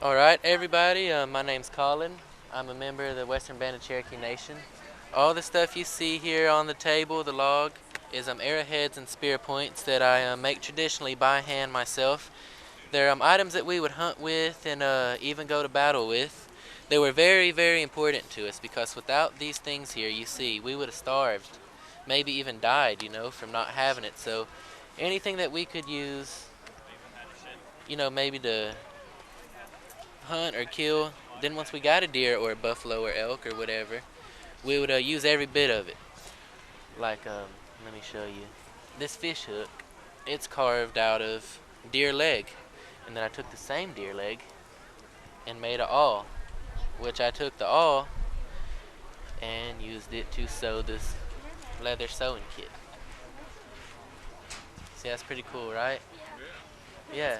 All right, everybody. My name's Colin. I'm a member of the Western Band of Cherokee Nation. All the stuff you see here on the table, the log, is arrowheads and spear points that I make traditionally by hand myself. They're items that we would hunt with and even go to battle with. They were very, very important to us because without these things here, you see, we would have starved, maybe even died, from not having it. So anything that we could use, maybe to hunt or kill. Then once we got a deer or a buffalo or elk or whatever, we would use every bit of it. Like, let me show you. This fish hook, it's carved out of deer leg. And then I took the same deer leg and made a awl, which I took the awl and used it to sew this leather sewing kit. See, that's pretty cool, right? Yeah.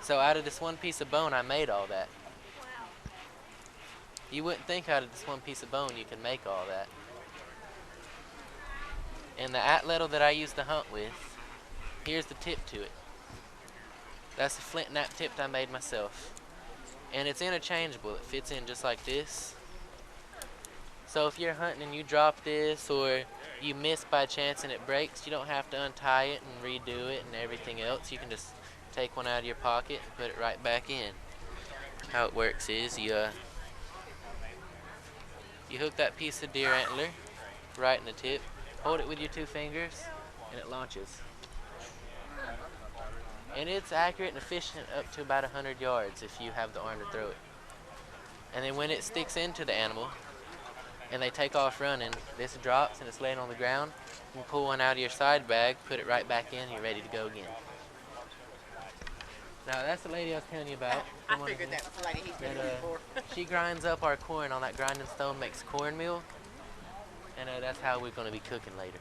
So out of this one piece of bone, I made all that. You wouldn't think out of this one piece of bone you can make all that. And the atlatl that I used to hunt with, here's the tip to it. That's the flint knap tip I made myself. And it's interchangeable. It fits in just like this. So if you're hunting and you drop this or you miss by chance and it breaks, you don't have to untie it and redo it and everything else. You can just take one out of your pocket and put it right back in. How it works is you hook that piece of deer antler right in the tip, hold it with your two fingers, and it launches. And it's accurate and efficient up to about 100 yards if you have the arm to throw it. And then when it sticks into the animal and they take off running, this drops and it's laying on the ground. You pull one out of your side bag, put it right back in, and you're ready to go again. Now that's the lady I was telling you about. I figured that was the lady he's been looking for. She grinds up our corn on that grinding stone, makes cornmeal, and that's how we're going to be cooking later.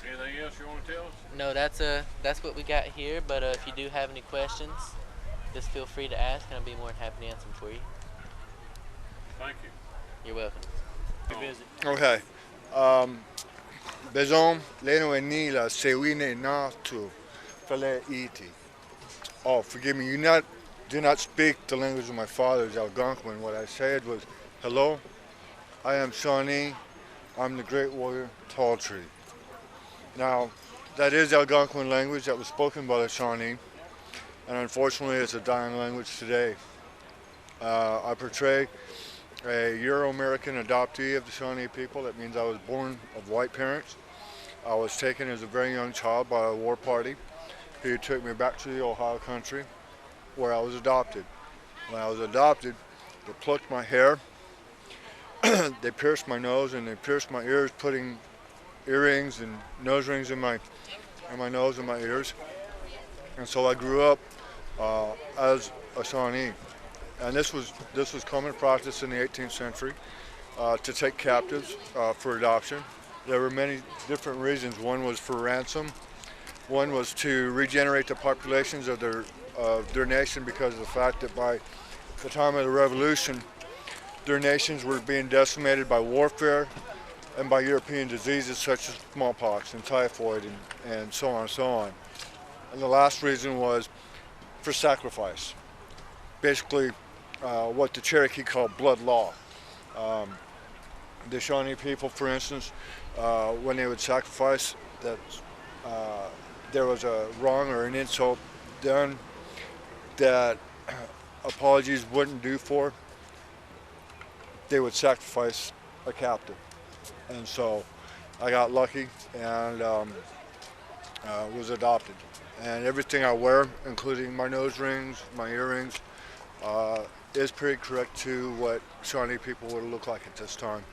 Anything else you want to tell us? No, that's what we got here. But if you do have any questions, just feel free to ask, and I'll be more than happy to answer them for you. Thank you. You're welcome. Good visit. Okay. Bezom leno enila sewine natu fele iti. Oh, forgive me. Do not speak the language of my fathers, Algonquin. What I said was, hello, I am Shawnee. I'm the great warrior Tall Tree. Now, that is Algonquin language that was spoken by the Shawnee, and unfortunately it's a dying language today. I portray a Euro-American adoptee of the Shawnee people. That means I was born of white parents. I was taken as a very young child by a war party who took me back to the Ohio country where I was adopted. When I was adopted, they plucked my hair, they pierced my nose, and they pierced my ears, putting earrings and nose rings in my nose and my ears. And so I grew up as a Shawnee. And this was common practice in the 18th century to take captives for adoption. There were many different reasons. One was for ransom. One was to regenerate the populations of their nation because of the fact that by the time of the Revolution, their nations were being decimated by warfare and by European diseases such as smallpox and typhoid and so on and so on. And the last reason was for sacrifice. Basically, what the Cherokee called blood law. The Shawnee people, for instance, when they would sacrifice, that there was a wrong or an insult done that apologies wouldn't do for, they would sacrifice a captive. And so I got lucky and was adopted. And everything I wear, including my nose rings, my earrings, is pretty correct to what Shawnee people would look like at this time,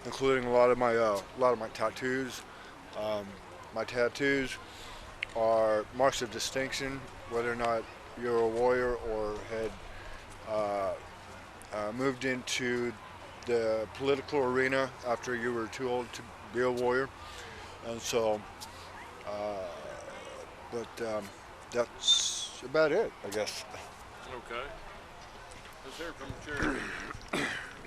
including a lot of my tattoos. My tattoos are marks of distinction, whether or not you're a warrior or had moved into the political arena after you were too old to be a warrior. And so, that's about it, I guess. Okay. Let's hear from Cherokee.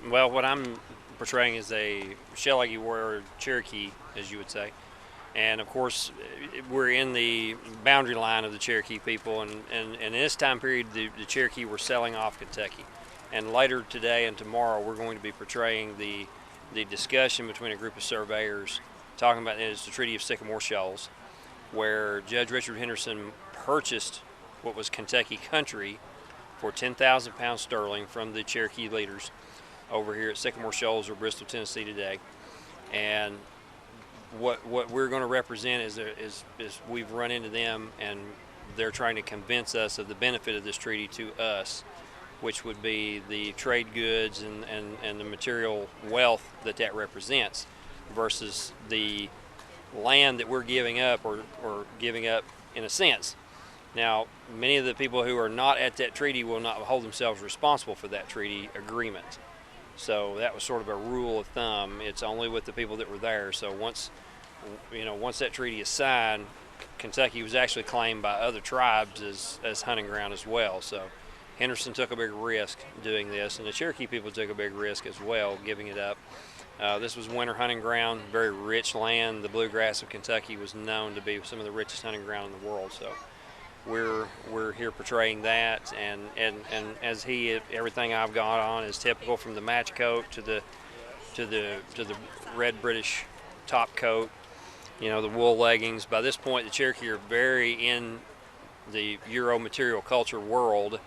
Well, what I'm portraying is a shell-leggy warrior Cherokee, as you would say. And of course, we're in the boundary line of the Cherokee people, and in this time period, the Cherokee were selling off Kentucky. And later today and tomorrow, we're going to be portraying the discussion between a group of surveyors talking about it's the Treaty of Sycamore Shoals, where Judge Richard Henderson purchased what was Kentucky country for 10,000 pounds sterling from the Cherokee leaders over here at Sycamore Shoals or Bristol, Tennessee today. And what we're going to represent is we've run into them, and they're trying to convince us of the benefit of this treaty to us, which would be the trade goods and the material wealth that represents versus the land that we're giving up or giving up in a sense. Now, many of the people who are not at that treaty will not hold themselves responsible for that treaty agreement. So that was sort of a rule of thumb. It's only with the people that were there. So once that treaty is signed, Kentucky was actually claimed by other tribes as hunting ground as well. So Henderson took a big risk doing this, and the Cherokee people took a big risk as well, giving it up. This was winter hunting ground, very rich land. The bluegrass of Kentucky was known to be some of the richest hunting ground in the world. So we're here portraying that, and as everything I've got on is typical, from the match coat to the red British top coat, the wool leggings. By this point, the Cherokee are very in the Euro material culture world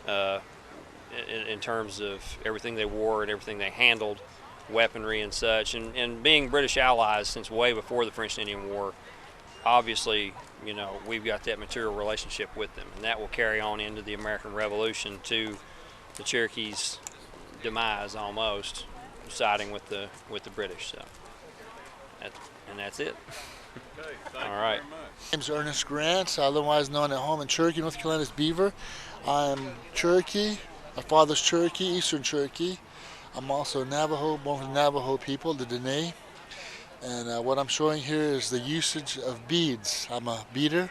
in terms of everything they wore and everything they handled, weaponry and such, and being British allies since way before the French and Indian War. Obviously, we've got that material relationship with them, and that will carry on into the American Revolution to the Cherokees' demise, almost siding with the British. So, that's it. Okay, thank All you right. very much. My name's Ernest Grant, otherwise known at home in Cherokee, North Carolina as Beaver. I'm Cherokee. My father's Cherokee, Eastern Cherokee. I'm also Navajo, born from the Navajo people, the Dene. And what I'm showing here is the usage of beads. I'm a beader,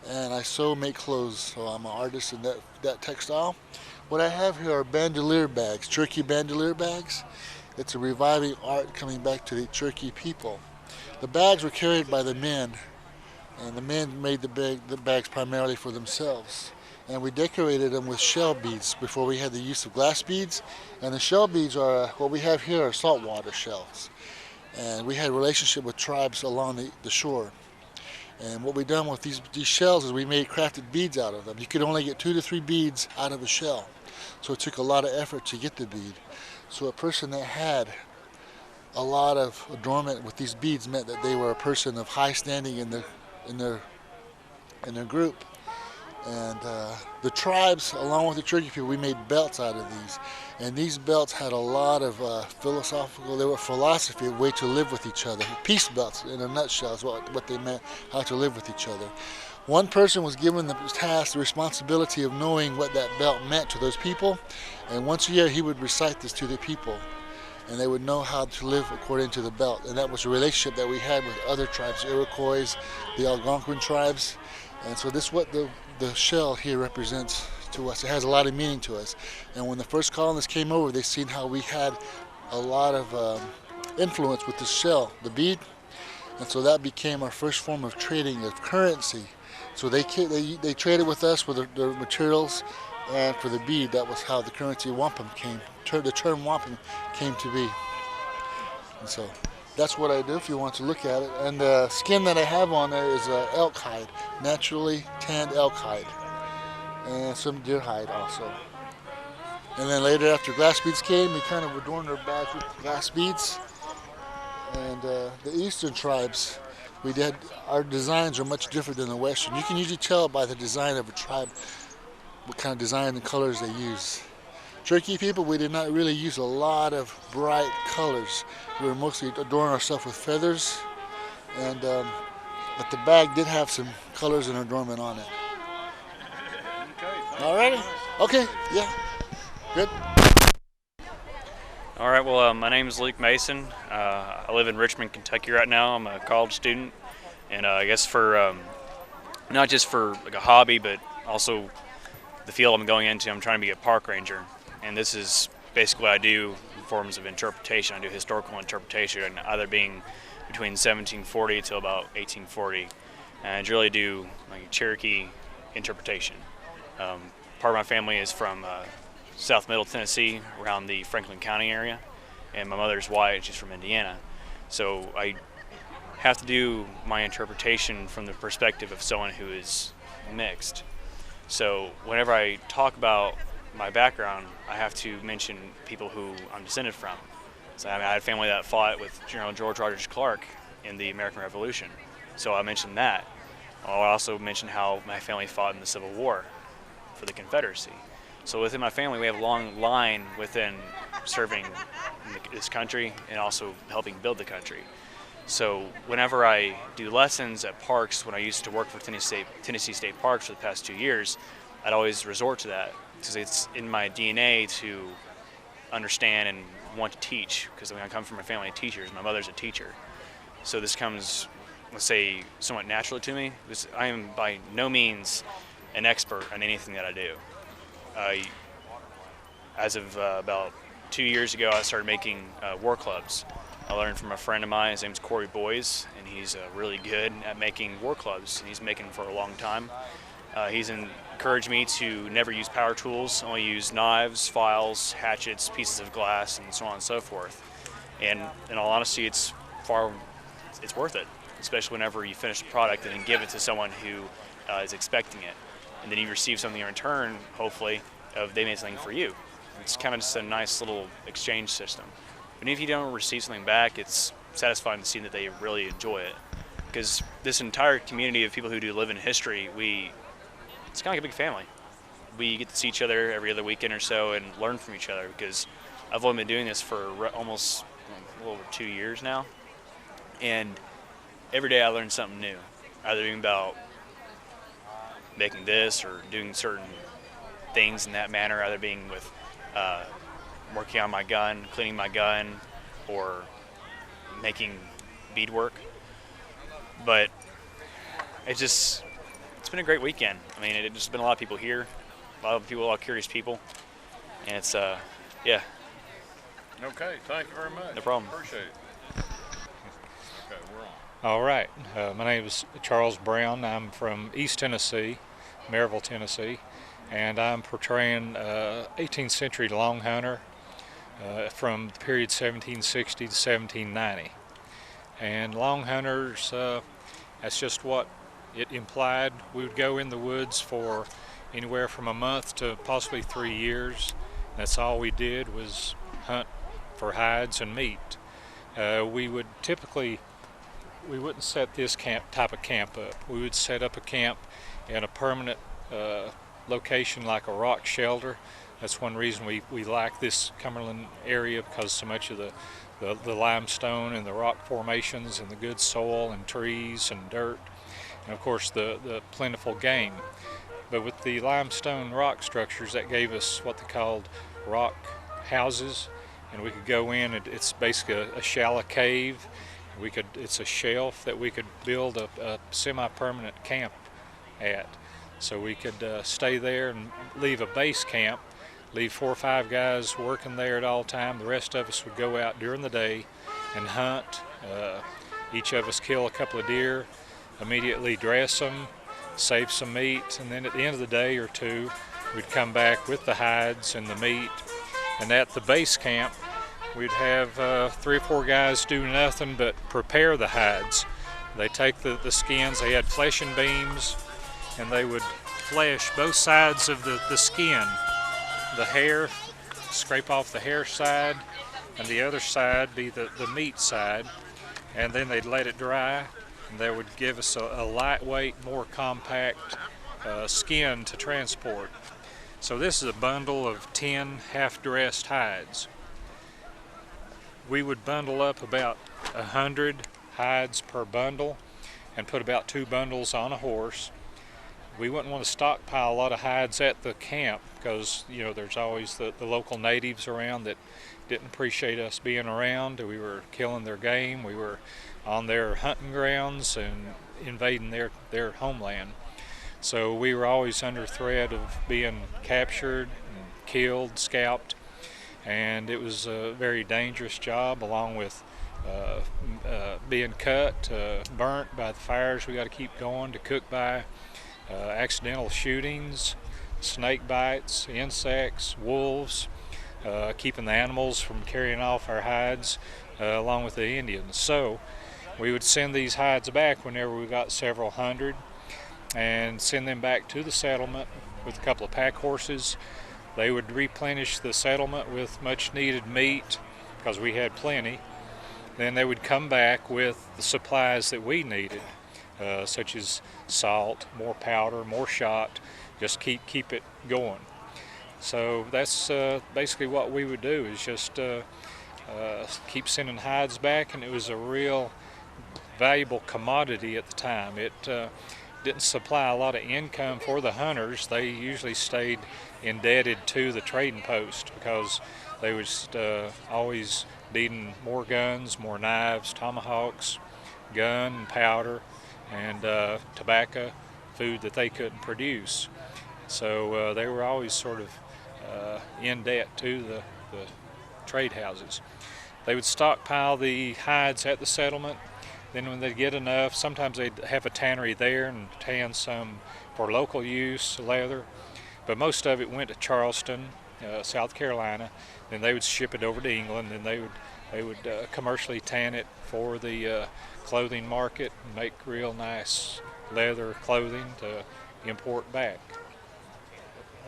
and I sew, make clothes, so I'm an artist in that textile. What I have here are bandolier bags, Cherokee bandolier bags. It's a reviving art coming back to the Cherokee people. The bags were carried by the men, and the men made the bags primarily for themselves. And we decorated them with shell beads before we had the use of glass beads. And the shell beads are, what we have here are saltwater shells. And we had a relationship with tribes along the shore. And what we done with these shells is we made crafted beads out of them. You could only get 2 to 3 beads out of a shell. So it took a lot of effort to get the bead. So a person that had a lot of adornment with these beads meant that they were a person of high standing in their group. And the tribes, along with the Cherokee people, we made belts out of these. And these belts had a lot of they were philosophy, a way to live with each other. Peace belts, in a nutshell, is what they meant, how to live with each other. One person was given the task, the responsibility of knowing what that belt meant to those people. And once a year, he would recite this to the people. And they would know how to live according to the belt. And that was a relationship that we had with other tribes, Iroquois, the Algonquin tribes. And so this is what the shell here represents to us. It has a lot of meaning to us. And when the first colonists came over, they seen how we had a lot of influence with the shell, the bead. And so that became our first form of trading, of currency. So they traded with us for their materials, and for the bead, that was how the currency wampum the term wampum came to be. And so that's what I do if you want to look at it. And the skin that I have on there is elk hide, naturally tanned elk hide, and some deer hide also. And then later, after glass beads came, we kind of adorned our bags with glass beads. And the eastern tribes, our designs are much different than the western. You can usually tell by the design of a tribe what kind of design and colors they use. Cherokee people, we did not really use a lot of bright colors. We were mostly adorning ourselves with feathers, and but the bag did have some colors and adornment on it. Okay, Alrighty? Okay, yeah, good. All right, well, my name is Luke Mason. I live in Richmond, Kentucky right now. I'm a college student, and I guess for not just for like a hobby, but also the field I'm going into, I'm trying to be a park ranger. And this is basically what I do in forms of interpretation. I do historical interpretation, either being between 1740 till about 1840, and really do like Cherokee interpretation. Part of my family is from South Middle Tennessee, around the Franklin County area, and my mother's white, she's from Indiana. So I have to do my interpretation from the perspective of someone who is mixed. So whenever I talk about my background, I have to mention people who I'm descended from. So I had a family that fought with General George Rogers Clark in the American Revolution. So I mentioned that. I'll also mention how my family fought in the Civil War for the Confederacy. So within my family, we have a long line within serving this country and also helping build the country. So whenever I do lessons at parks, when I used to work for Tennessee State Parks for the past 2 years, I'd always resort to that because it's in my DNA to understand and want to teach, because I come from a family of teachers. My mother's a teacher. So this comes, let's say, somewhat naturally to me. I am by no means an expert on anything that I do. As of about 2 years ago, I started making war clubs. I learned from a friend of mine, his name's Corey Boys, and he's really good at making war clubs, and he's making them for a long time. He's encouraged me to never use power tools, only use knives, files, hatchets, pieces of glass, and so on and so forth. And in all honesty, it's worth it, especially whenever you finish a product and then give it to someone who is expecting it. And then you receive something in return, hopefully, of they made something for you. It's kind of just a nice little exchange system. But if you don't receive something back, it's satisfying to see that they really enjoy it. Because this entire community of people who do live in history, it's kind of like a big family. We get to see each other every other weekend or so and learn from each other, because I've only been doing this for almost a little over 2 years now. And every day I learn something new, either being about making this or doing certain things in that manner, either being with working on my gun, cleaning my gun, or making beadwork. But it's been a great weekend. I mean, it's just been a lot of people here, a lot of curious people, and it's yeah. Okay, thank you very much. No problem. Appreciate it. Okay, we're on. All right. My name is Charles Brown. I'm from East Tennessee, Maryville, Tennessee, and I'm portraying 18th century long hunter from the period 1760 to 1790. And long hunters, that's just what it implied. We would go in the woods for anywhere from a month to possibly 3 years. That's all we did was hunt for hides and meat. We wouldn't set this type of camp up. We would set up a camp in a permanent location like a rock shelter. That's one reason we like this Cumberland area, because so much of the limestone and the rock formations and the good soil and trees and dirt, and of course the plentiful game. But with the limestone rock structures, that gave us what they called rock houses, and we could go in. It's basically a shallow cave. It's a shelf that we could build a semi-permanent camp at. So we could stay there and leave a base camp, leave 4 or 5 guys working there at all time. The rest of us would go out during the day and hunt. Each of us kill a couple of deer, immediately dress them, save some meat, and then at the end of the day or two, we'd come back with the hides and the meat. And at the base camp, we'd have 3 or 4 guys do nothing but prepare the hides. They take the skins, they had fleshing beams, and they would flesh both sides of the skin. The hair, scrape off the hair side, and the other side be the meat side, and then they'd let it dry, and they would give us a lightweight, more compact skin to transport. So this is a bundle of 10 half-dressed hides. We would bundle up about 100 hides per bundle and put about 2 bundles on a horse. We wouldn't want to stockpile a lot of hides at the camp, because there's always the local natives around that didn't appreciate us being around. We were killing their game. We were on their hunting grounds and invading their homeland. So we were always under threat of being captured and killed, scalped, and it was a very dangerous job, along with being cut, burnt by the fires we got to keep going to cook by, accidental shootings, snake bites, insects, wolves, keeping the animals from carrying off our hides along with the Indians. So we would send these hides back whenever we got several hundred and send them back to the settlement with a couple of pack horses. They would replenish the settlement with much needed meat because we had plenty. Then they would come back with the supplies that we needed, such as salt, more powder, more shot, just keep it going. So that's basically what we would do, is just keep sending hides back, and it was a real valuable commodity at the time. It didn't supply a lot of income for the hunters. They usually stayed indebted to the trading post because they was always needing more guns, more knives, tomahawks, gun and powder, and tobacco, food that they couldn't produce. So they were always sort of in debt to the trade houses. They would stockpile the hides at the settlement. Then when they get enough, sometimes they'd have a tannery there and tan some for local use, leather. But most of it went to Charleston, South Carolina. Then they would ship it over to England, and they would commercially tan it for the clothing market and make real nice leather clothing to import back.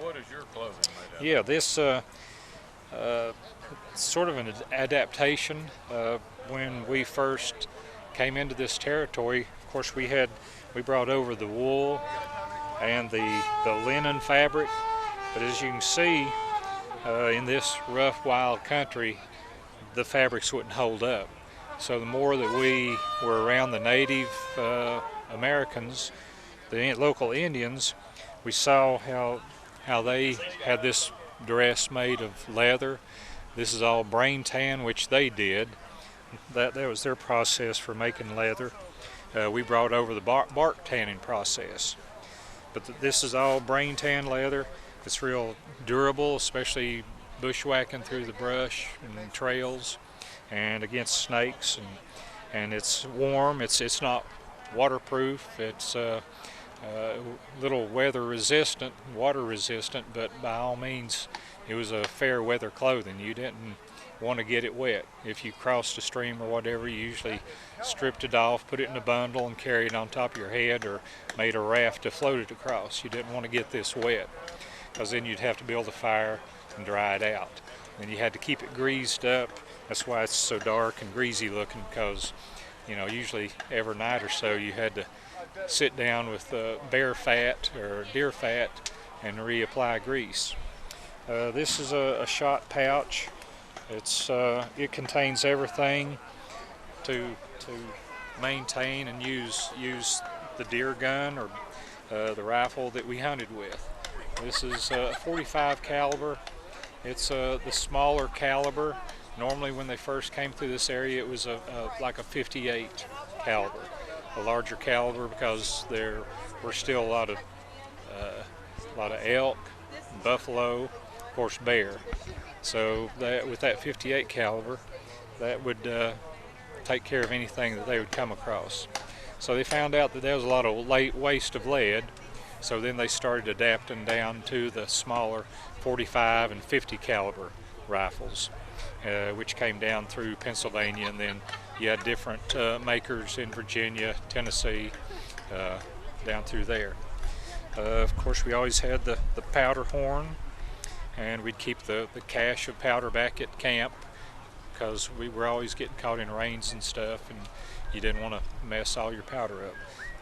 What is your clothing made out of? Yeah, this sort of an adaptation. When we first came into this territory, of course we brought over the wool and the linen fabric, but as you can see, in this rough, wild country, the fabrics wouldn't hold up. So the more that we were around the Native Americans, the local Indians, we saw how they had this dress made of leather. This is all brain tan, which they did. That was their process for making leather. We brought over the bark tanning process. But this is all brain tan leather. It's real durable, especially bushwhacking through the brush and trails and against snakes. And it's warm. It's not waterproof. It's little weather resistant, water resistant, but by all means it was a fair weather clothing. You didn't want to get it wet. If you crossed a stream or whatever, you usually stripped it off, put it in a bundle and carried it on top of your head, or made a raft to float it across. You didn't want to get this wet, because then you'd have to build a fire and dry it out. And you had to keep it greased up. That's why it's so dark and greasy looking, because usually every night or so you had to sit down with bear fat or deer fat and reapply grease. This is a shot pouch. It contains everything to maintain and use the deer gun or the rifle that we hunted with. This is a 45 caliber. It's the smaller caliber. Normally when they first came through this area, it was like a 58 caliber, a larger caliber, because there were still a lot of elk, buffalo, of course bear. So with that 58 caliber, that would take care of anything that they would come across. So they found out that there was a lot of waste of lead, so then they started adapting down to the smaller 45 and 50 caliber rifles, which came down through Pennsylvania, and then you had different makers in Virginia, Tennessee, down through there. Of course, we always had the powder horn, and we'd keep the cache of powder back at camp, because we were always getting caught in rains and stuff, and you didn't want to mess all your powder up.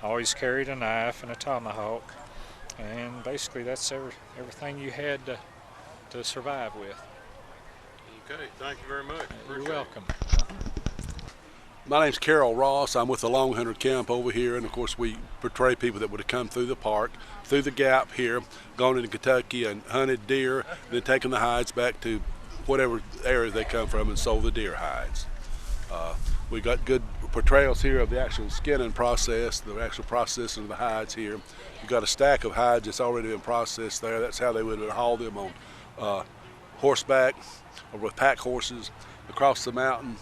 I always carried a knife and a tomahawk, and basically that's everything you had to survive with. Okay, thank you very much. You're welcome. My name's Carol Ross. I'm with the Long Hunter Camp over here, and of course we portray people that would have come through the park, through the gap here, gone into Kentucky and hunted deer, and then taken the hides back to whatever area they come from and sold the deer hides. We got good portrayals here of the actual skinning process, the actual processing of the hides here. You've got a stack of hides that's already been processed there. That's how they would haul them on horseback or with pack horses across the mountain.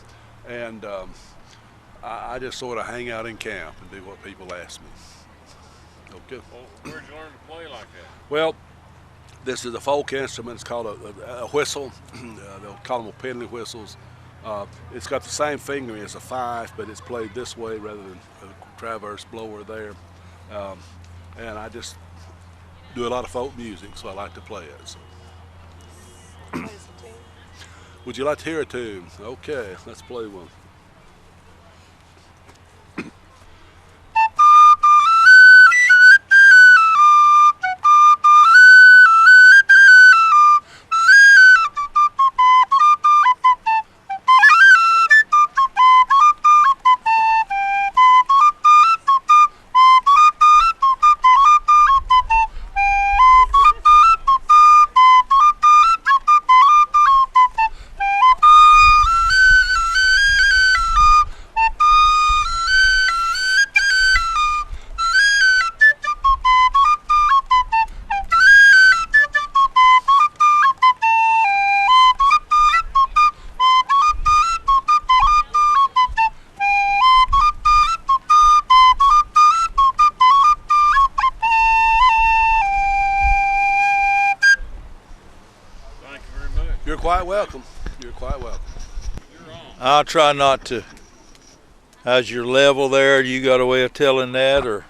and I just sort of hang out in camp and do what people ask me. Okay. Well, where'd you learn to play like that? Well, this is a folk instrument. It's called a whistle. They'll call them penny whistles. It's got the same fingering as a fife, but it's played this way rather than a traverse blower there. And I just do a lot of folk music, so I like to play it. So. Would you like to hear a tune? Okay, let's play one. You're quite welcome. You're quite welcome. I'll try not to. How's your level there? You got a way of telling that, or?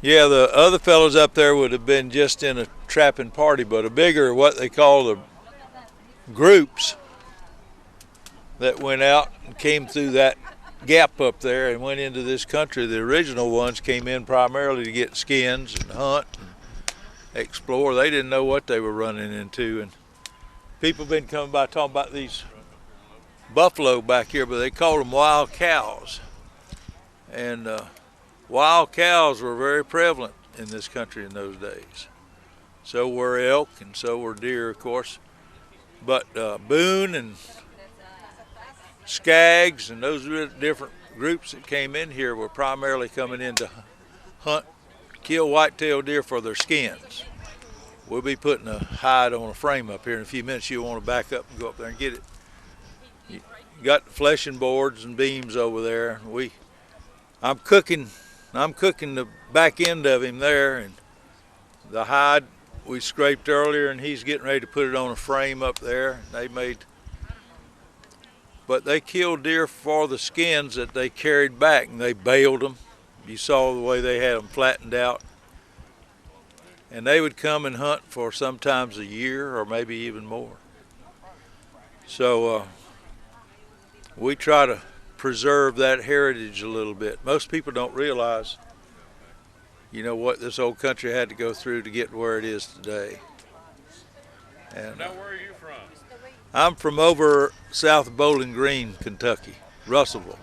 Yeah, the other fellows up there would have been just in a trapping party, but a bigger, what they call the groups that went out and came through that gap up there and went into this country. The original ones came in primarily to get skins and hunt and explore. They didn't know what they were running into, and people been coming by talking about these buffalo back here, but they called them wild cows. And wild cows were very prevalent in this country in those days. So were elk, and so were deer, of course. But boone and skags and those different groups that came in here were primarily coming in to hunt, kill white-tailed deer for their skins. We'll be putting a hide on a frame up here in a few minutes. You'll want to back up and go up there and get it. You got fleshing boards and beams over there. I'm cooking the back end of him there, and the hide we scraped earlier, and he's getting ready to put it on a frame up there. But they killed deer for the skins that they carried back, and they baled them. You saw the way they had them flattened out. And they would come and hunt for sometimes a year or maybe even more. So we try to preserve that heritage a little bit. Most people don't realize, what this old country had to go through to get where it is today. And now, where are you from? I'm from over south of Bowling Green, Kentucky, Russellville.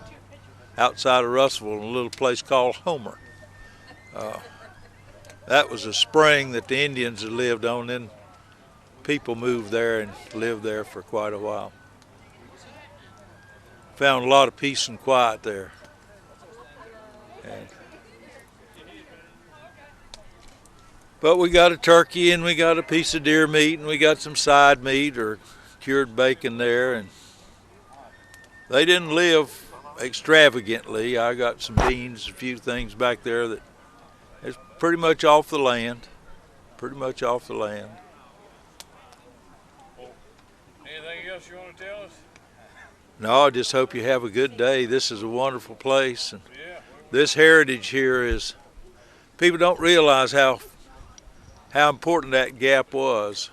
Outside of Russellville, in a little place called Homer. That was a spring that the Indians had lived on, then people moved there and lived there for quite a while. Found a lot of peace and quiet there. But we got a turkey, and we got a piece of deer meat, and we got some side meat or cured bacon there. And they didn't live extravagantly. I got some beans, a few things back there that is pretty much off the land. Well, anything else you want to tell us? No, I just hope you have a good day. This is a wonderful place, and this heritage here is, people don't realize how important that gap was.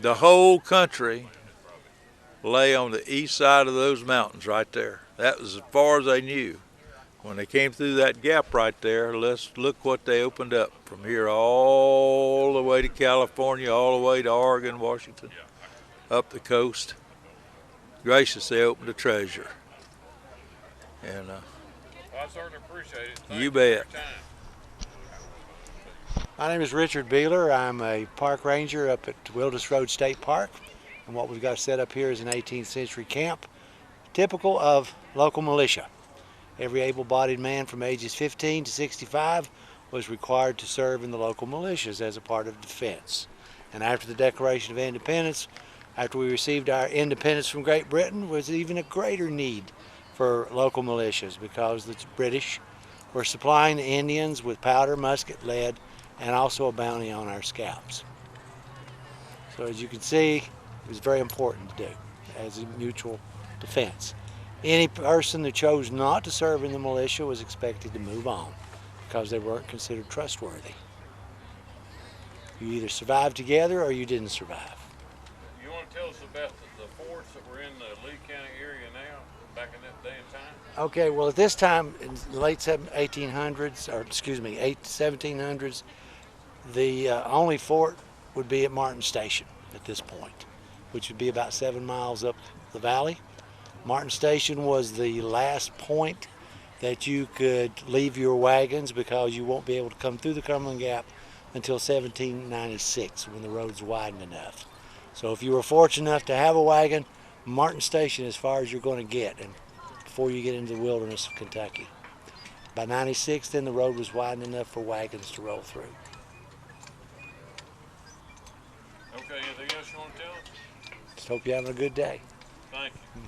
The whole country lay on the east side of those mountains right there. That was as far as they knew. When they came through that gap right there, let's look what they opened up from here all the way to California, all the way to Oregon, Washington, up the coast. Gracious, they opened a treasure. And well, I certainly appreciate it. You bet. My name is Richard Beeler. I'm a park ranger up at Wilderness Road State Park. And what we've got set up here is an 18th century camp, typical of local militia. Every able-bodied man from ages 15 to 65 was required to serve in the local militias as a part of defense. And after the Declaration of Independence, After we received our independence from Great Britain, was even a greater need for local militias because the British were supplying the Indians with powder, musket, lead, and also a bounty on our scalps. So as you can see, it was very important to do as a mutual defense. Any person that chose not to serve in the militia was expected to move on because they weren't considered trustworthy. You either survived together or you didn't survive. You want to tell us about the forts that were in the Lee County area now, back in that day and time? Okay, well at this time, in the late 1800s, or excuse me, 1700s, the only fort would be at Martin Station at this point, which would be about 7 miles up the valley. Martin Station was the last point that you could leave your wagons because you won't be able to come through the Cumberland Gap until 1796 when the roads widened enough. So if you were fortunate enough to have a wagon, Martin Station is as far as you're going to get and before you get into the wilderness of Kentucky. By 96 then the road was wide enough for wagons to roll through. Okay, anything else you want to tell us? Just hope you're having a good day. Thank you.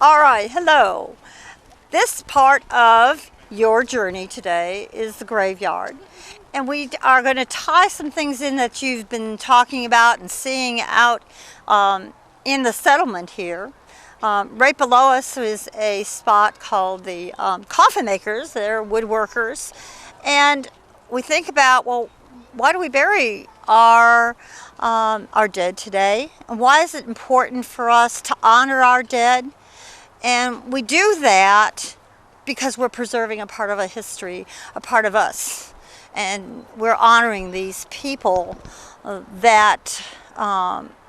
All right, hello. This part of your journey today is the graveyard. And we are going to tie some things in that you've been talking about and seeing out in the settlement here. Right below us is a spot called the coffin makers. They're woodworkers. And we think about, well, why do we bury our dead today? And why is it important for us to honor our dead? And we do that because we're preserving a part of a history, a part of us. And we're honoring these people that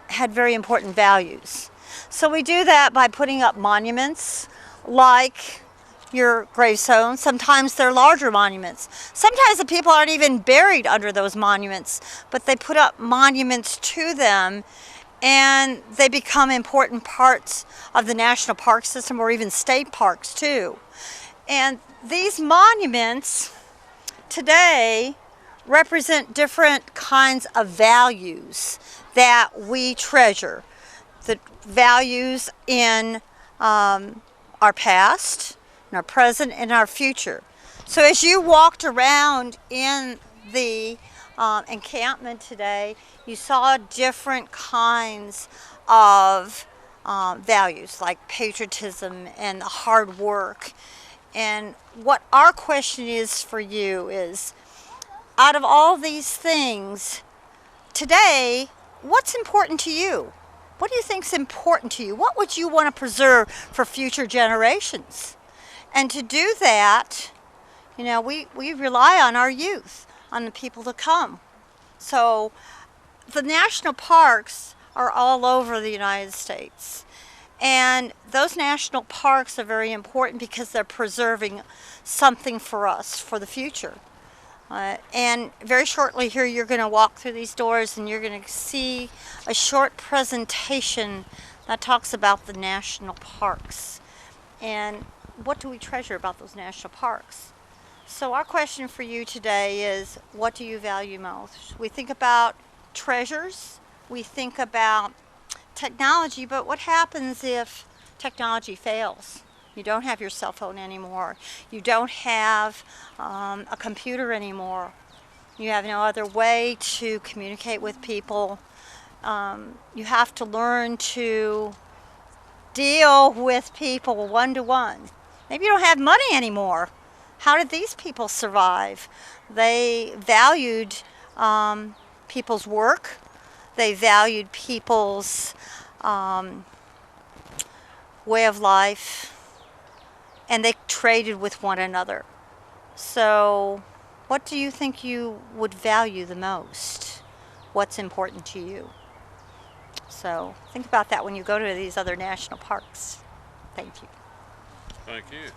had very important values. So we do that by putting up monuments like your gravestone. Sometimes they're larger monuments. Sometimes the people aren't even buried under those monuments, but they put up monuments to them and they become important parts of the national park system or even state parks too. And these monuments today represent different kinds of values that we treasure. The values in our past, in our present, and our future. So as you walked around in the encampment today, you saw different kinds of values like patriotism and hard work. And what our question is for you is, out of all these things, today, what's important to you? What do you think is important to you? What would you want to preserve for future generations? And to do that, you know, we rely on our youth, on the people to come. So the national parks are all over the United States. And those national parks are very important because they're preserving something for us for the future. And very shortly here you're going to walk through these doors and you're going to see a short presentation that talks about the national parks and what do we treasure about those national parks. So our question for you today is, what do you value most? We think about treasures, we think about technology, but what happens if technology fails? You don't have your cell phone anymore. You don't have a computer anymore. You have no other way to communicate with people. You have to learn to deal with people one-to-one. Maybe you don't have money anymore. How did these people survive? They valued people's work. They valued people's way of life. And they traded with one another. So what do you think you would value the most? What's important to you? So think about that when you go to these other national parks. Thank you. Thank you.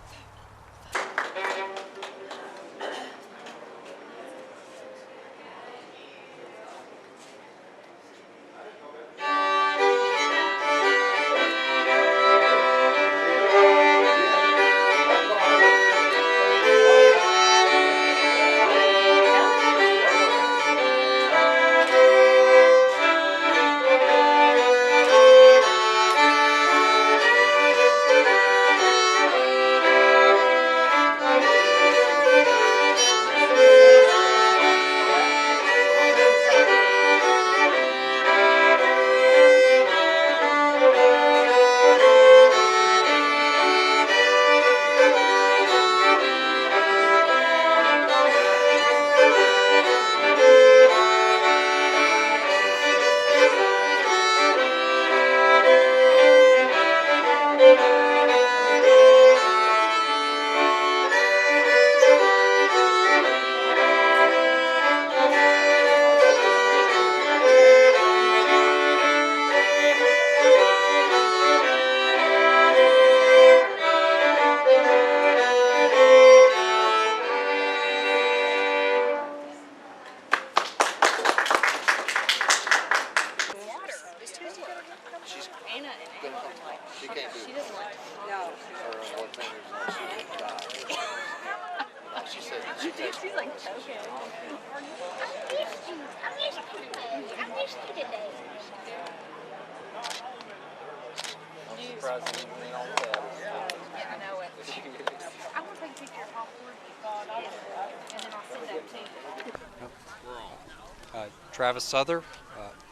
Travis Souther.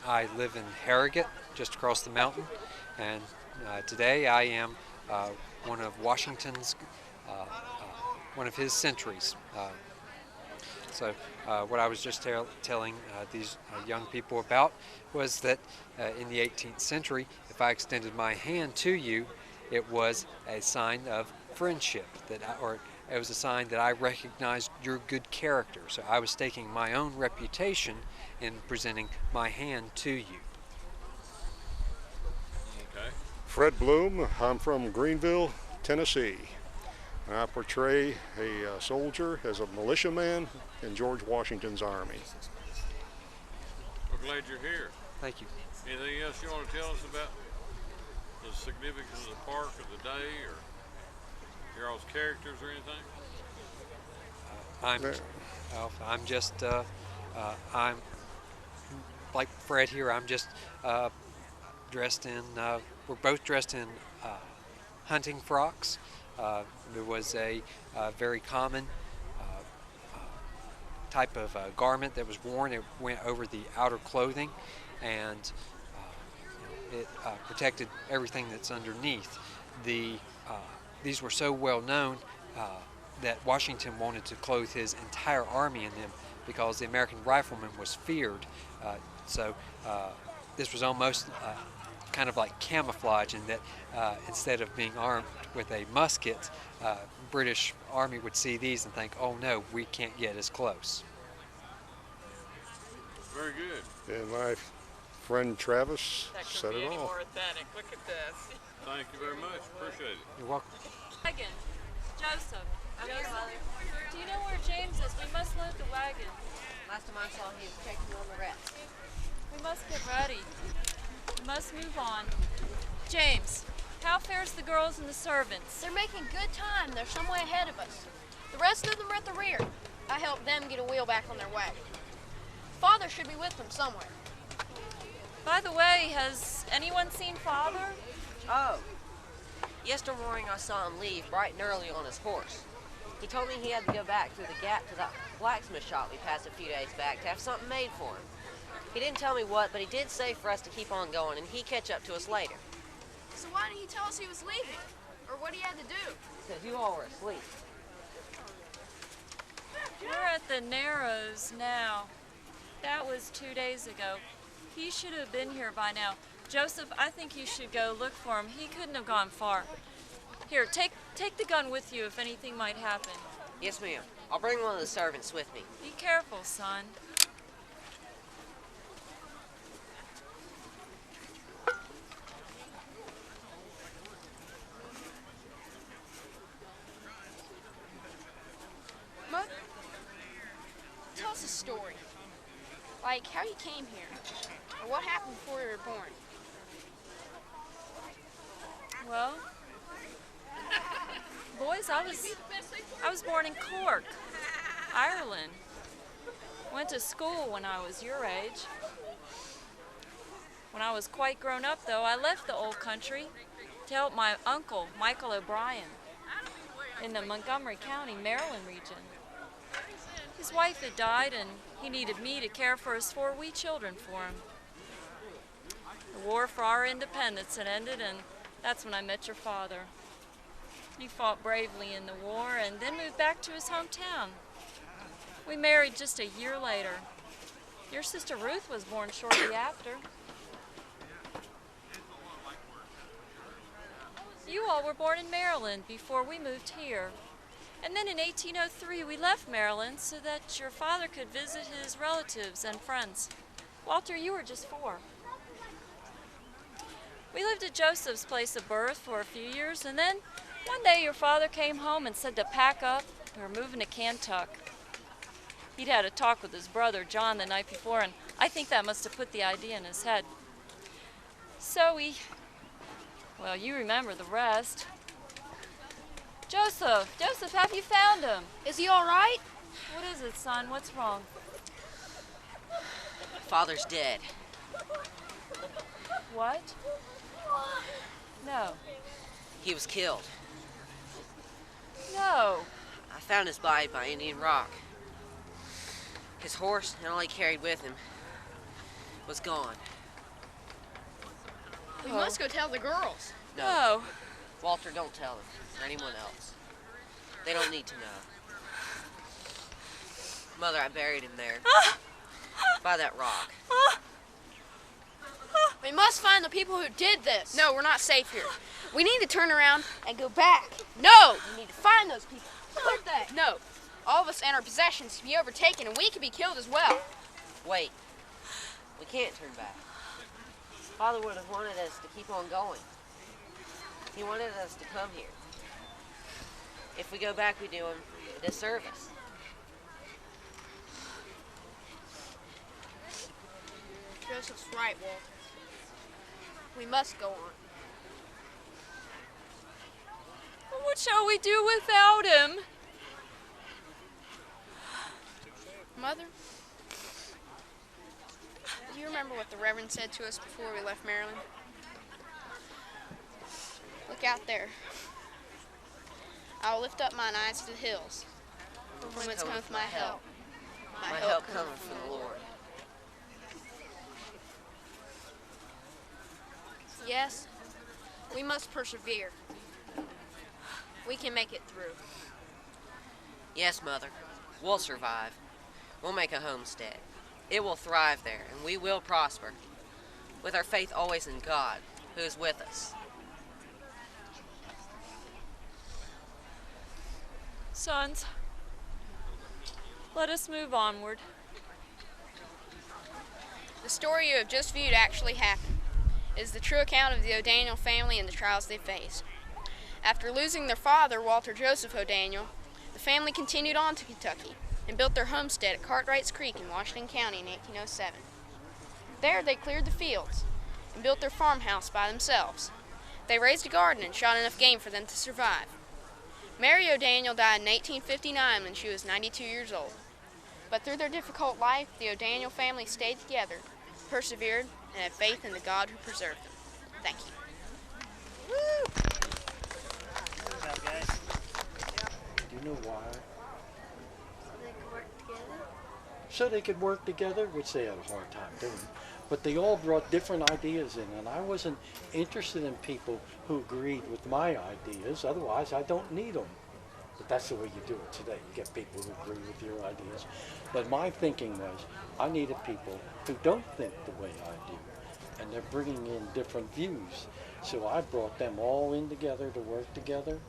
I live in Harrogate, just across the mountain, and today I am one of Washington's, one of his sentries. So what I was just telling these young people about was that in the 18th century, if I extended my hand to you, it was a sign of friendship, or it was a sign that I recognized your good character. So I was staking my own reputation in presenting my hand to you. Okay. Fred Bloom, I'm from Greenville, Tennessee. I portray a soldier as a militiaman in George Washington's army. We're glad you're here. Thank you. Anything else you want to tell us about the significance of the park or the day, or your all's characters or anything? I'm like Fred here. I'm just dressed in. We're both dressed in hunting frocks. There was a very common type of garment that was worn. It went over the outer clothing, and it protected everything that's underneath. These were so well known that Washington wanted to clothe his entire army in them because the American rifleman was feared. So this was almost kind of like camouflage in that instead of being armed with a musket, British Army would see these and think, oh no, we can't get as close. Very good. And my friend Travis set it off. authentic. Look at this. Thank you very much. Appreciate it. You're welcome. Wagon. Joseph. Do you know where James is? We must load the wagon. Last time I saw him, he was checking on the rest. We must get ready. We must move on. James, how fares the girls and the servants? They're making good time. They're some way ahead of us. The rest of them are at the rear. I helped them get a wheel back on their wagon. Father should be with them somewhere. By the way, has anyone seen Father? Oh. Yesterday morning I saw him leave bright and early on his horse. He told me he had to go back through the gap to the blacksmith shop we passed a few days back to have something made for him. He didn't tell me what, but he did say for us to keep on going and he'd catch up to us later. So why didn't he tell us he was leaving? Or what he had to do? Because you all were asleep. We're at the Narrows now. That was 2 days ago. He should have been here by now. Joseph, I think you should go look for him. He couldn't have gone far. Here, take the gun with you if anything might happen. Yes, ma'am. I'll bring one of the servants with me. Be careful, son. Mother, tell us a story. Like how you came here, or what happened before you were born. Well, boys, I was born in Cork, Ireland. Went to school when I was your age. When I was quite grown up, though, I left the old country to help my uncle, Michael O'Brien, in the Montgomery County, Maryland region. His wife had died, and he needed me to care for his 4 wee children for him. The war for our independence had ended, and that's when I met your father. He fought bravely in the war and then moved back to his hometown. We married just a year later. Your sister Ruth was born shortly after. You all were born in Maryland before we moved here. And then in 1803 we left Maryland so that your father could visit his relatives and friends. Walter, you were just 4. We lived at Joseph's place of birth for a few years, and then one day your father came home and said to pack up. We were moving to Kentuck. He'd had a talk with his brother, John, the night before, and I think that must have put the idea in his head. So well, you remember the rest. Joseph, have you found him? Is he all right? What is it, son? What's wrong? Father's dead. What? No. He was killed. No. I found his body by Indian Rock. His horse and all he carried with him was gone. We must go tell the girls. No. Walter, don't tell them, or anyone else. They don't need to know. Mother, I buried him there. By that rock. We must find the people who did this. No, we're not safe here. We need to turn around and go back. No! We need to find those people. What are they? No. All of us and our possessions can be overtaken, and we could be killed as well. Wait. We can't turn back. Father would have wanted us to keep on going. He wanted us to come here. If we go back, we do him a disservice. Joseph's right, Walter. We must go on. What shall we do without him? Mother, do you remember what the Reverend said to us before we left Maryland? Look out there. I will lift up mine eyes to the hills, from whence cometh my help. My help cometh from the Lord. Yes, we must persevere. We can make it through. Yes, Mother. We'll survive. We'll make a homestead. It will thrive there, and we will prosper, with our faith always in God, who is with us. Sons, let us move onward. The story you have just viewed actually happened. It is the true account of the O'Daniel family and the trials they faced. After losing their father, Walter Joseph O'Daniel, the family continued on to Kentucky and built their homestead at Cartwright's Creek in Washington County in 1807. There they cleared the fields and built their farmhouse by themselves. They raised a garden and shot enough game for them to survive. Mary O'Daniel died in 1859 when she was 92 years old. But through their difficult life, the O'Daniel family stayed together, persevered, and had faith in the God who preserved them. Thank you. Do you know why? So they could work together? So they could work together, which they had a hard time doing. But they all brought different ideas in, and I wasn't interested in people who agreed with my ideas. Otherwise, I don't need them. But that's the way you do it today. You get people who agree with your ideas. But my thinking was, I needed people who don't think the way I do. And they're bringing in different views. So I brought them all in together to work together.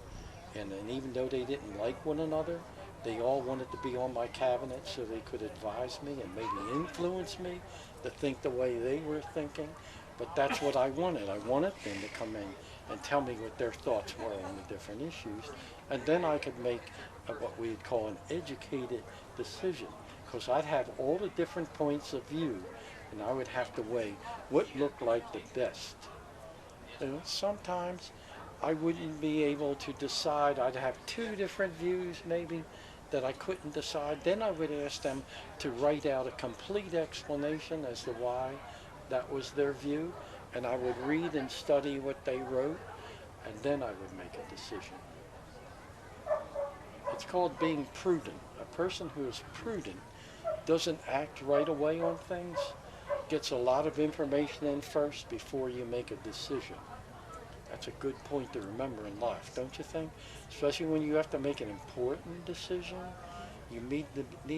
And even though they didn't like one another, they all wanted to be on my cabinet so they could advise me and maybe influence me to think the way they were thinking. But that's what I wanted. I wanted them to come in and tell me what their thoughts were on the different issues. And then I could make what we'd call an educated decision. Because I'd have all the different points of view, and I would have to weigh what looked like the best. And sometimes I wouldn't be able to decide. I'd have two different views maybe that I couldn't decide. Then I would ask them to write out a complete explanation as to why that was their view, and I would read and study what they wrote, and then I would make a decision. It's called being prudent. A person who is prudent doesn't act right away on things, gets a lot of information in first before you make a decision. That's a good point to remember in life, don't you think? Especially when you have to make an important decision, you need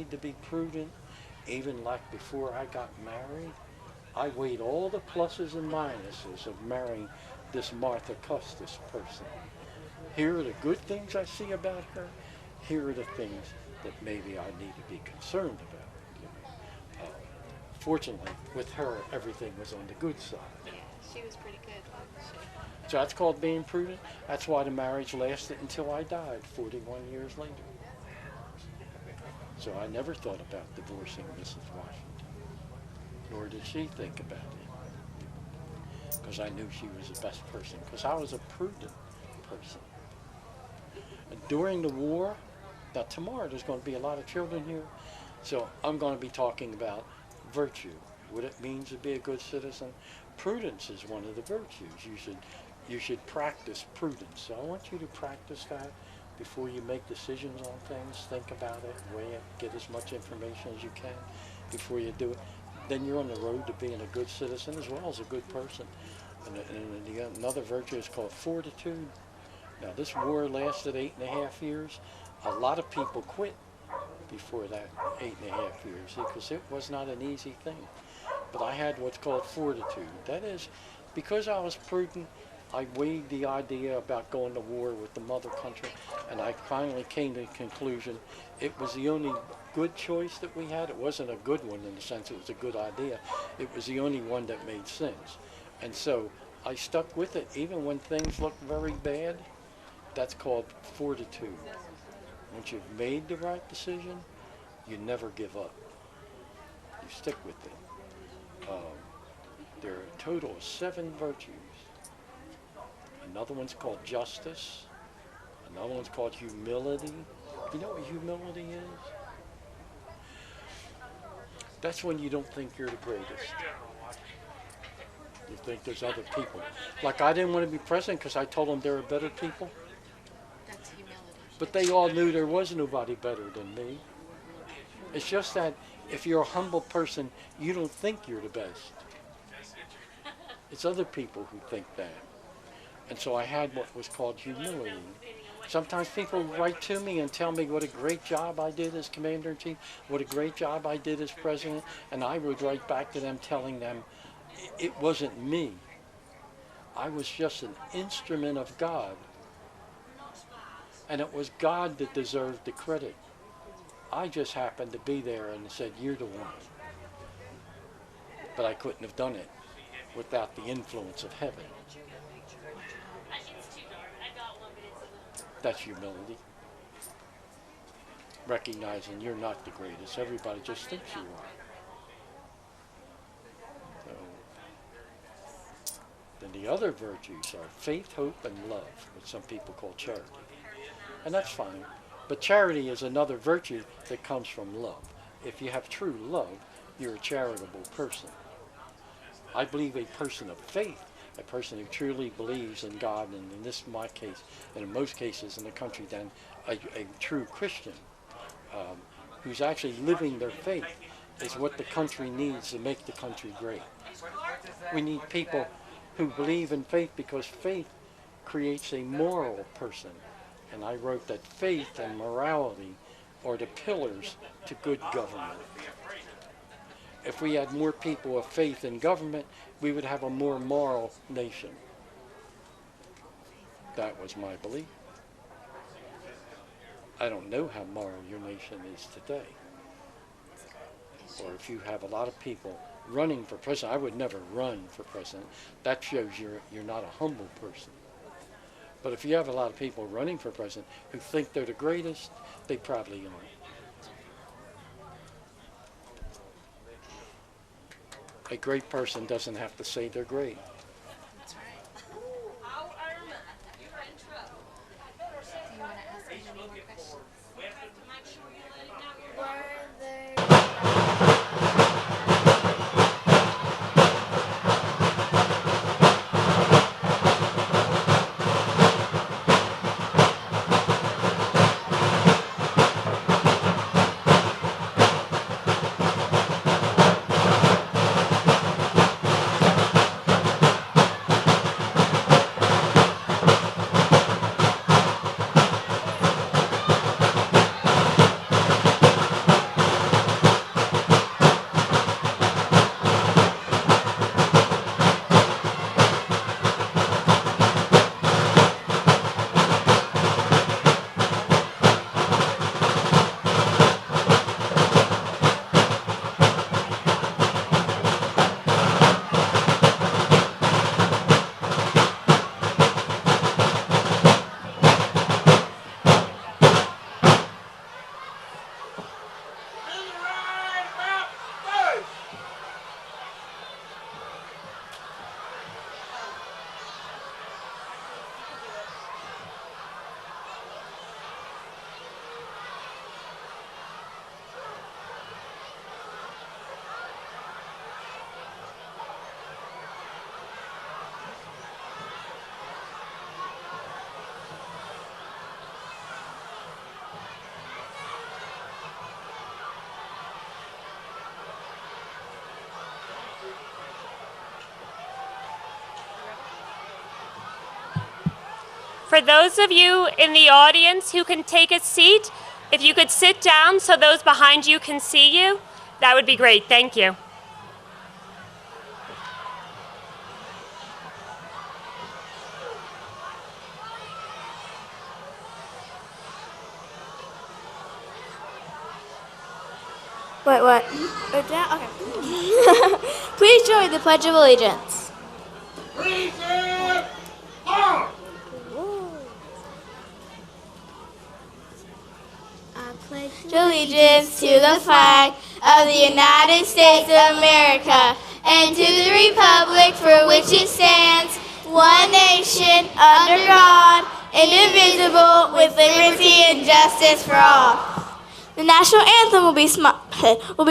to be prudent. Even like before I got married, I weighed all the pluses and minuses of marrying this Martha Custis person. Here are the good things I see about her. Here are the things that maybe I need to be concerned about. Fortunately, with her, everything was on the good side. Yeah, she was pretty good, wasn't she? So that's called being prudent. That's why the marriage lasted until I died 41 years later. So I never thought about divorcing Mrs. Washington, nor did she think about it, because I knew she was the best person, because I was a prudent person. And during the war, now tomorrow there's going to be a lot of children here, so I'm going to be talking about virtue, what it means to be a good citizen. Prudence is one of the virtues. You should practice prudence. So I want you to practice that before you make decisions on things. Think about it, weigh it, get as much information as you can before you do it. Then you're on the road to being a good citizen as well as a good person. And another virtue is called fortitude. Now this war lasted 8.5 years. A lot of people quit before that 8.5 years because it was not an easy thing. But I had what's called fortitude. That is, because I was prudent, I weighed the idea about going to war with the mother country, and I finally came to the conclusion it was the only good choice that we had. It wasn't a good one in the sense it was a good idea. It was the only one that made sense. And so I stuck with it even when things looked very bad. That's called fortitude. Once you've made the right decision, you never give up. You stick with it. There are a total of 7 virtues. Another one's called justice. Another one's called humility. You know what humility is? That's when you don't think you're the greatest. You think there's other people. Like I didn't want to be president because I told them there were better people. That's humility. But they all knew there was nobody better than me. It's just that if you're a humble person, you don't think you're the best. It's other people who think that. And so I had what was called humility. Sometimes people write to me and tell me what a great job I did as Commander-in-Chief, what a great job I did as President, and I would write back to them telling them it wasn't me. I was just an instrument of God. And it was God that deserved the credit. I just happened to be there and said, you're the one. but I couldn't have done it without the influence of heaven. That's humility. Recognizing you're not the greatest. Everybody just thinks you are. So, then the other virtues are faith, hope, and love, what some people call charity. And that's fine. But charity is another virtue that comes from love. If you have true love, you're a charitable person. I believe a person of faith, a person who truly believes in God, and in this my case, and in most cases in the country, then a true Christian who's actually living their faith is what the country needs to make the country great. We need people who believe in faith because faith creates a moral person. And I wrote that faith and morality are the pillars to good government. If we had more people of faith in government, we would have a more moral nation. That was my belief. I don't know how moral your nation is today. Or if you have a lot of people running for president. I would never run for president. That shows you're not a humble person. But if you have a lot of people running for president who think they're the greatest, they probably aren't. A great person doesn't have to say they're great. That's right. Do you want to ask any more questions? For those of you in the audience who can take a seat, if you could sit down so those behind you can see you, that would be great. Thank you. Wait, what? Okay. Please join the Pledge of Allegiance. Allegiance to the flag of the United States of America and to the republic for which it stands, one nation, under God, indivisible, with liberty and justice for all. The national anthem will be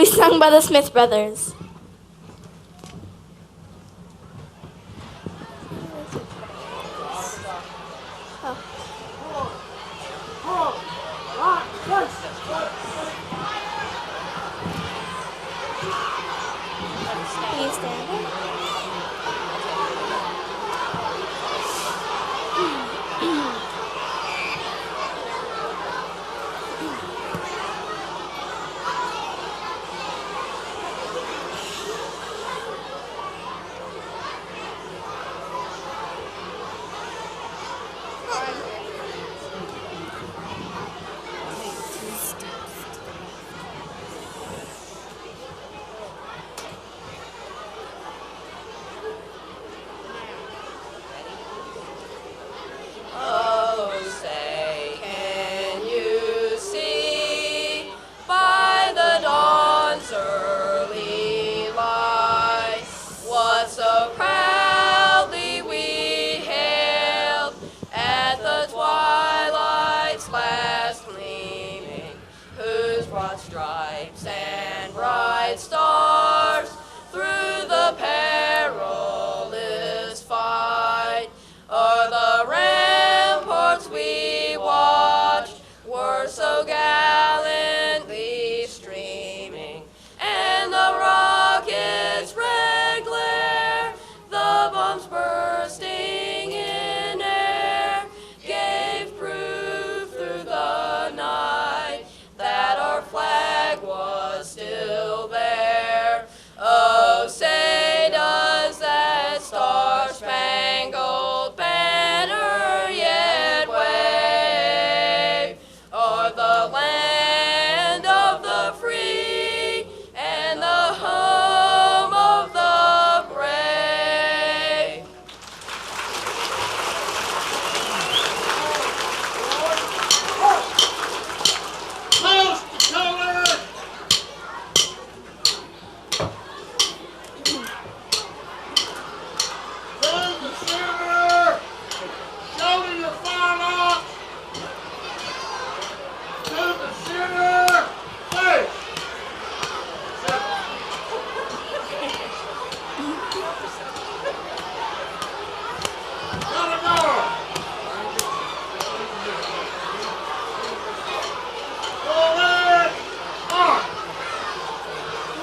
sung by the Smith Brothers. Please stand up.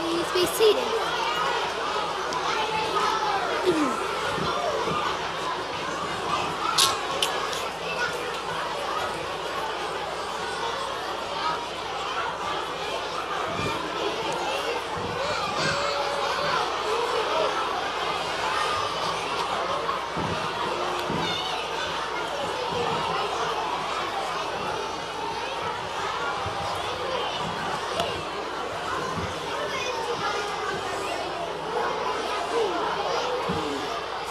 Please be seated.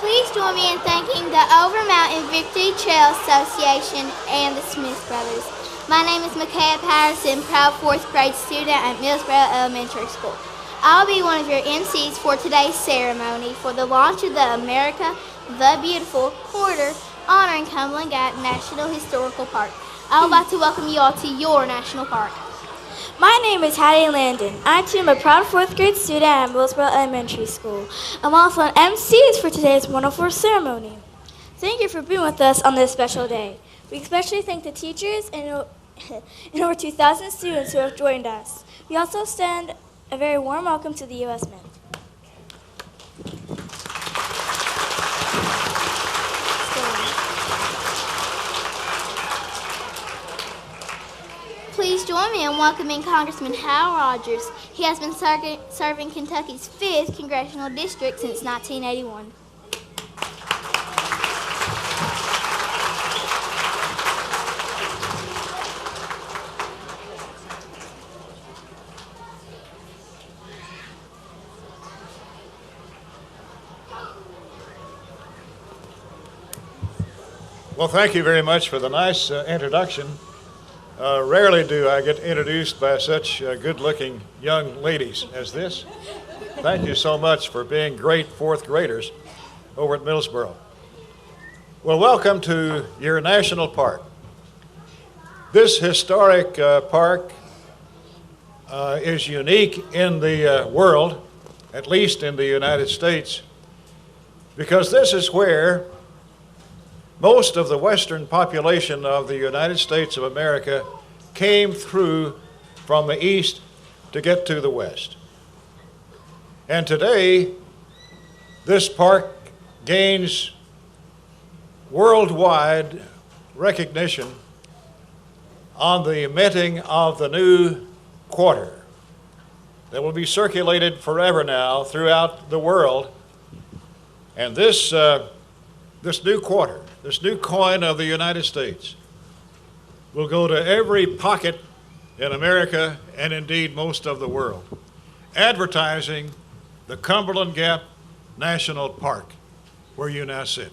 Please join me in thanking the Over Mountain Victory Trail Association and the Smith Brothers. My name is Micaiah Patterson, proud 4th grade student at Millsboro Elementary School. I'll be one of your MCs for today's ceremony for the launch of the America the Beautiful Quarter honoring Cumberland Gap National Historical Park. I would like to welcome you all to your national park. My name is Hattie Landon. I too am a proud 4th grade student at Millsboro Elementary School. I'm also an MC for today's wonderful ceremony. Thank you for being with us on this special day. We especially thank the teachers and over 2,000 students who have joined us. We also extend a very warm welcome to the U.S. Mint. Please join me in welcoming Congressman Hal Rogers. He has been serving Kentucky's 5th congressional district since 1981. Well, thank you very much for the nice introduction. Rarely do I get introduced by such good-looking young ladies as this. Thank you so much for being great 4th graders over at Millsboro. Well, welcome to your national park. This historic park is unique in the world, at least in the United States, because this is where most of the western population of the United States of America came through from the east to get to the west. And today, this park gains worldwide recognition on the minting of the new quarter that will be circulated forever now throughout the world. And this new quarter, this new coin of the United States, will go to every pocket in America and indeed most of the world, advertising the Cumberland Gap National Park, where you now sit.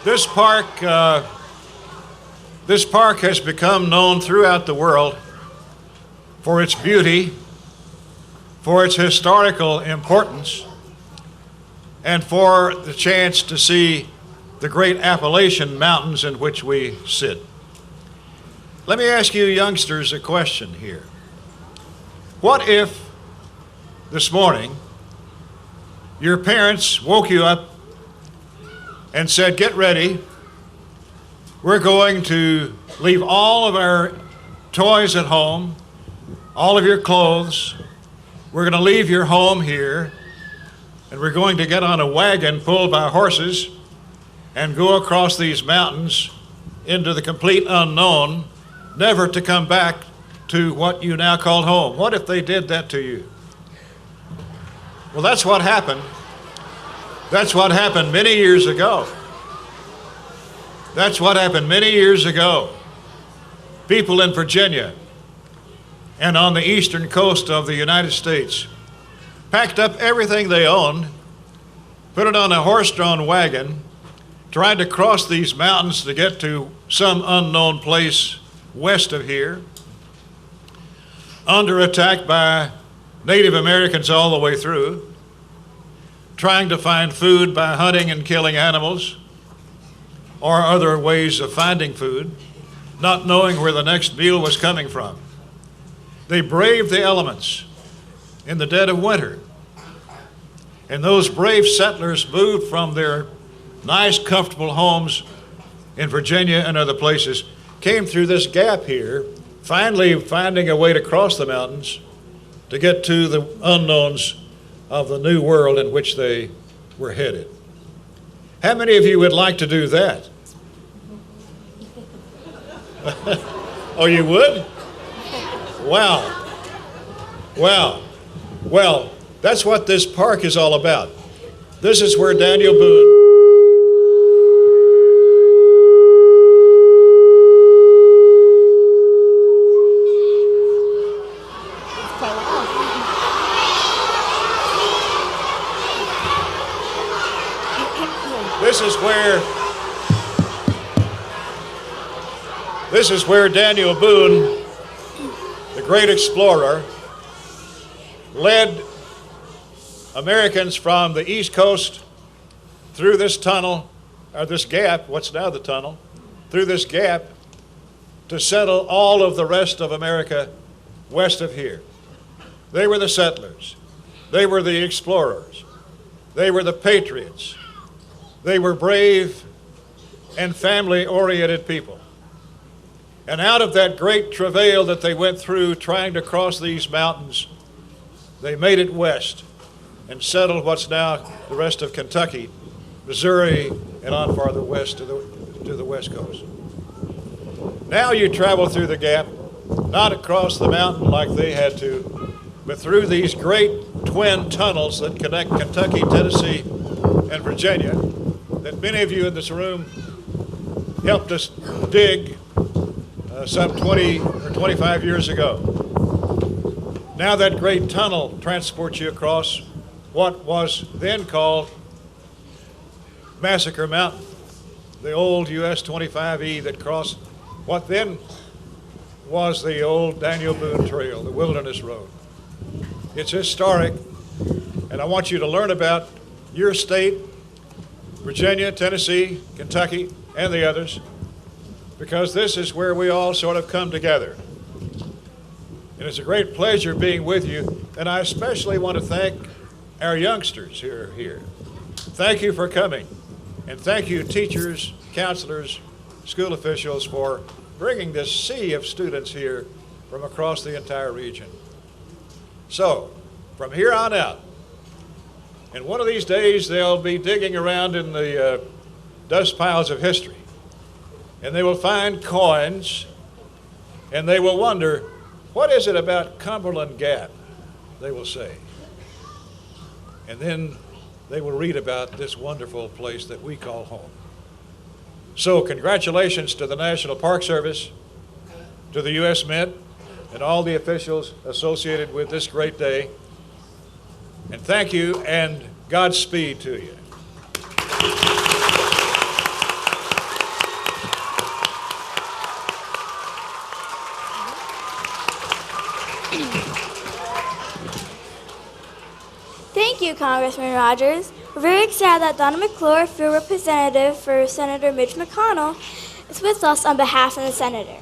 This park has become known throughout the world for its beauty, for its historical importance, and for the chance to see the great Appalachian Mountains in which we sit. Let me ask you youngsters a question here. What if this morning your parents woke you up and said, "Get ready, we're going to leave all of our toys at home, all of your clothes. We're going to leave your home here, and we're going to get on a wagon pulled by horses and go across these mountains into the complete unknown, never to come back to what you now call home." What if they did that to you? Well, that's what happened. That's what happened many years ago. That's what happened many years ago. People in Virginia and on the eastern coast of the United States packed up everything they owned, put it on a horse-drawn wagon, tried to cross these mountains to get to some unknown place west of here, under attack by Native Americans all the way through, trying to find food by hunting and killing animals, or other ways of finding food, not knowing where the next meal was coming from. They braved the elements in the dead of winter. And those brave settlers moved from their nice, comfortable homes in Virginia and other places, came through this gap here, finally finding a way to cross the mountains to get to the unknowns of the new world in which they were headed. How many of you would like to do that? Oh, you would? Wow. Wow. Well, that's what this park is all about. This is where Daniel Boone This is where Daniel Boone, the great explorer, led Americans from the East Coast through this tunnel, or this gap, what's now the tunnel, through this gap to settle all of the rest of America west of here. They were the settlers. They were the explorers. They were the patriots. They were brave and family-oriented people. And out of that great travail that they went through trying to cross these mountains, they made it west and settled what's now the rest of Kentucky, Missouri, and on farther west to the west coast. Now you travel through the gap, not across the mountain like they had to, but through these great twin tunnels that connect Kentucky, Tennessee, and Virginia that many of you in this room helped us dig some 20 or 25 years ago. Now that great tunnel transports you across what was then called Massacre Mountain, the old US 25E that crossed what then was the old Daniel Boone Trail, the Wilderness Road. It's historic, and I want you to learn about your state, Virginia, Tennessee, Kentucky, and the others, because this is where we all sort of come together. And it's a great pleasure being with you, and I especially want to thank our youngsters who are here. Thank you for coming, and thank you teachers, counselors, school officials for bringing this sea of students here from across the entire region. So, from here on out, and one of these days they'll be digging around in the dust piles of history, and they will find coins, and they will wonder, what is it about Cumberland Gap, they will say. And then they will read about this wonderful place that we call home. So congratulations to the National Park Service, to the U.S. Mint, and all the officials associated with this great day. And thank you, and Godspeed to you. Thank you, Congressman Rogers. We're very excited that Donna McClure, field representative for Senator Mitch McConnell, is with us on behalf of the senator.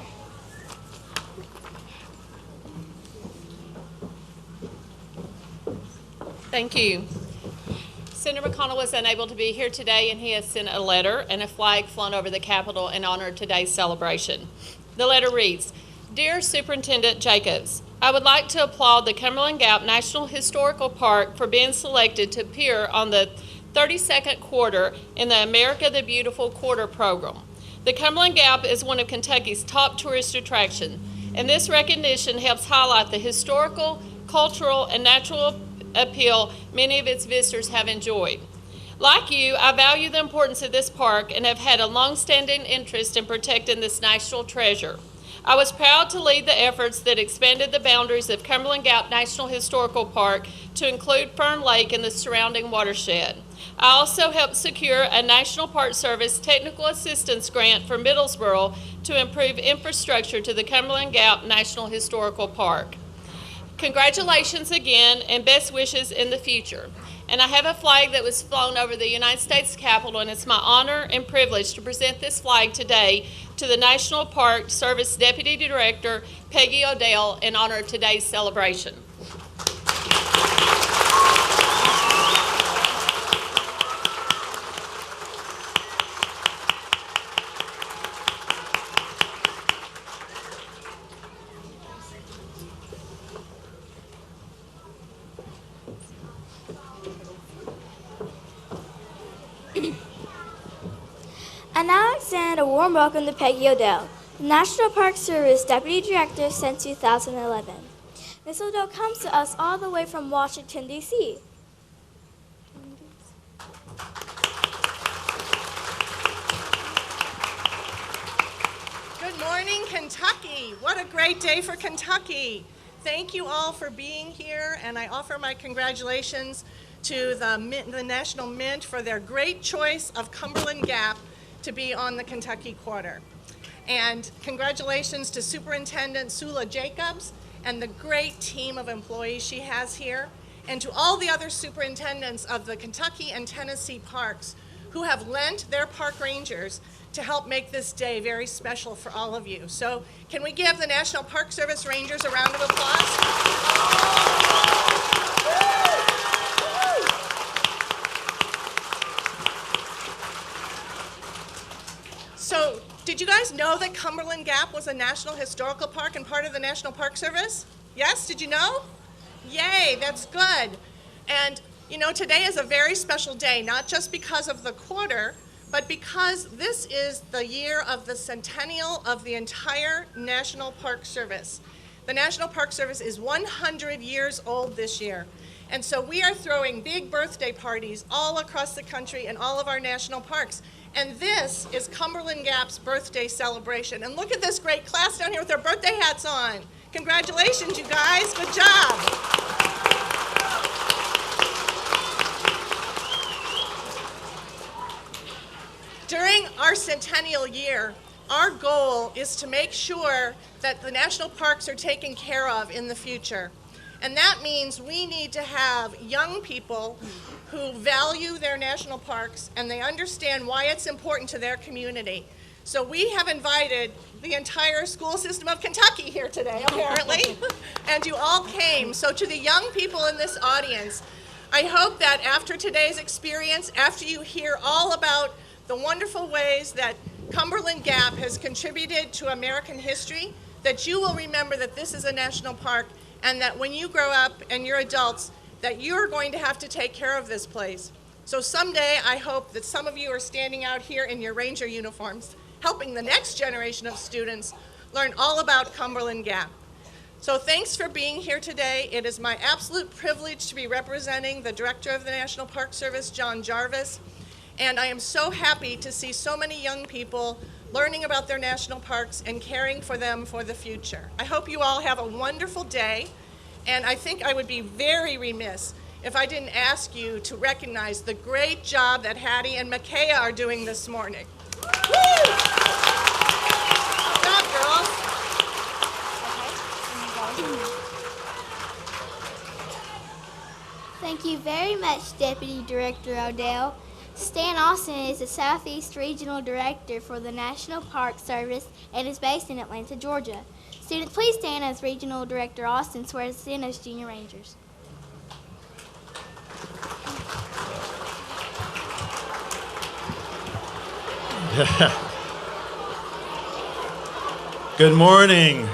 Thank you. Senator McConnell was unable to be here today, and he has sent a letter and a flag flown over the Capitol in honor of today's celebration. The letter reads, Dear Superintendent Jacobs, I would like to applaud the Cumberland Gap National Historical Park for being selected to appear on the 32nd quarter in the America the Beautiful Quarter program. The Cumberland Gap is one of Kentucky's top tourist attractions, and this recognition helps highlight the historical, cultural, and natural appeal many of its visitors have enjoyed. Like you, I value the importance of this park and have had a long-standing interest in protecting this national treasure. I was proud to lead the efforts that expanded the boundaries of Cumberland Gap National Historical Park to include Fern Lake and the surrounding watershed. I also helped secure a National Park Service Technical Assistance Grant for Middlesboro to improve infrastructure to the Cumberland Gap National Historical Park. Congratulations again, and best wishes in the future. And I have a flag that was flown over the United States Capitol, and it's my honor and privilege to present this flag today to the National Park Service Deputy Director, Peggy Odell, in honor of today's celebration. I now extend a warm welcome to Peggy Odell, the National Park Service Deputy Director since 2011. Ms. Odell comes to us all the way from Washington, D.C. Good morning, Kentucky. What a great day for Kentucky. Thank you all for being here, and I offer my congratulations to the National Mint for their great choice of Cumberland Gap to be on the Kentucky Quarter. And congratulations to Superintendent Sula Jacobs and the great team of employees she has here, and to all the other superintendents of the Kentucky and Tennessee parks who have lent their park rangers to help make this day very special for all of you. So can we give the National Park Service Rangers a round of applause? So, did you guys know that Cumberland Gap was a National Historical Park and part of the National Park Service? Yes, did you know? Yay, that's good. And you know, today is a very special day, not just because of the quarter, but because this is the year of the centennial of the entire National Park Service. The National Park Service is 100 years old this year. And so we are throwing big birthday parties all across the country in all of our national parks. And this is Cumberland Gap's birthday celebration. And look at this great class down here with their birthday hats on. Congratulations, you guys. Good job. During our centennial year, our goal is to make sure that the national parks are taken care of in the future. And that means we need to have young people who value their national parks and they understand why it's important to their community. So we have invited the entire school system of Kentucky here today, apparently, and you all came. So to the young people in this audience, I hope that after today's experience, after you hear all about the wonderful ways that Cumberland Gap has contributed to American history, that you will remember that this is a national park and that when you grow up and you're adults, that you're going to have to take care of this place. So someday, I hope that some of you are standing out here in your ranger uniforms, helping the next generation of students learn all about Cumberland Gap. So thanks for being here today. It is my absolute privilege to be representing the Director of the National Park Service, John Jarvis, and I am so happy to see so many young people learning about their national parks and caring for them for the future. I hope you all have a wonderful day, and I think I would be very remiss if I didn't ask you to recognize the great job that Hattie and Micaiah are doing this morning. Woo! Good job, girls. Thank you very much, Deputy Director Odell. Stan Austin is the Southeast Regional Director for the National Park Service and is based in Atlanta, Georgia. Students, please stand as Regional Director Austin swears in as Junior Rangers. Good morning,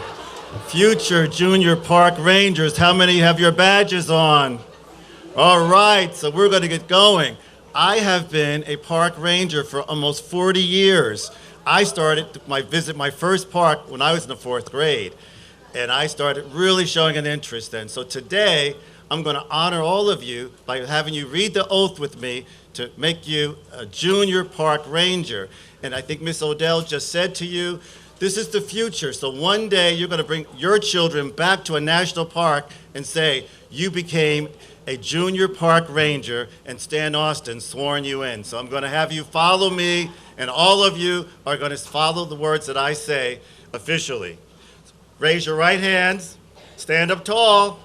future Junior Park Rangers. How many have your badges on? All right, so we're going to get going. I have been a park ranger for almost 40 years. I started my first park when I was in the 4th grade, and I started really showing an interest then. So today, I'm going to honor all of you by having you read the oath with me to make you a junior park ranger. And I think Miss Odell just said to you, this is the future. So one day, you're going to bring your children back to a national park and say, you became a junior park ranger, and Stan Austin sworn you in. So I'm going to have you follow me, and all of you are going to follow the words that I say officially. Raise your right hands, stand up tall.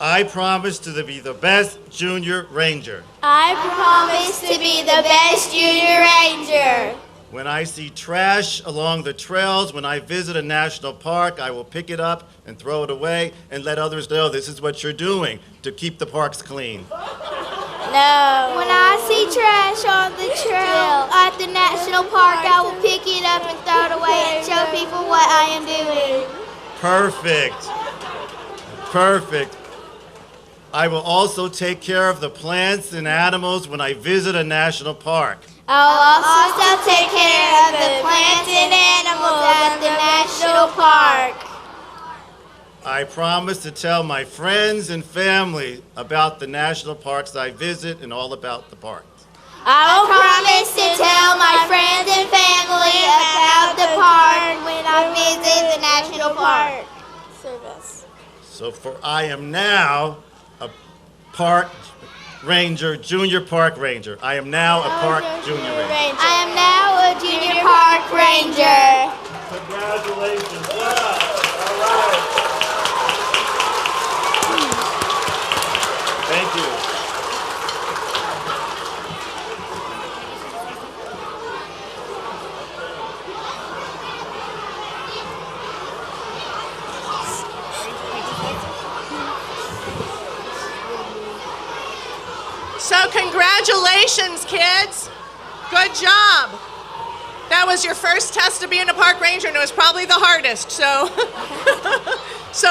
I promise to be the best junior ranger. I promise to be the best junior ranger. When I see trash along the trails, when I visit a national park, I will pick it up and throw it away and let others know this is what you're doing to keep the parks clean. No. When I see trash on the trail at the national park, I will pick it up and throw it away and show people what I am doing. Perfect. Perfect. I will also take care of the plants and animals when I visit a national park. I will also take care of the plants and animals at the national park. I promise to tell my friends and family about the national parks I visit and all about the parks. I will promise to tell my friends and family about the park when I visit the national park. Service. So I am now a park ranger, junior park ranger. I am now a park junior ranger. I am now a junior park ranger. Congratulations. Wow. All right. Thank you. So congratulations, kids. Good job. That was your first test to being a park ranger, and it was probably the hardest. So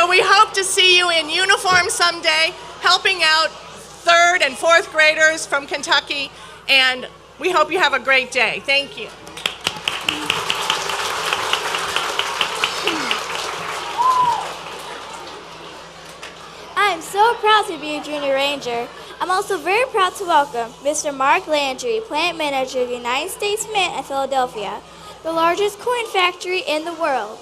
we hope to see you in uniform someday, helping out 3rd and 4th graders from Kentucky, and we hope you have a great day. Thank you. I am so proud to be a junior ranger. I'm also very proud to welcome Mr. Mark Landry, plant manager of the United States Mint at Philadelphia, the largest coin factory in the world.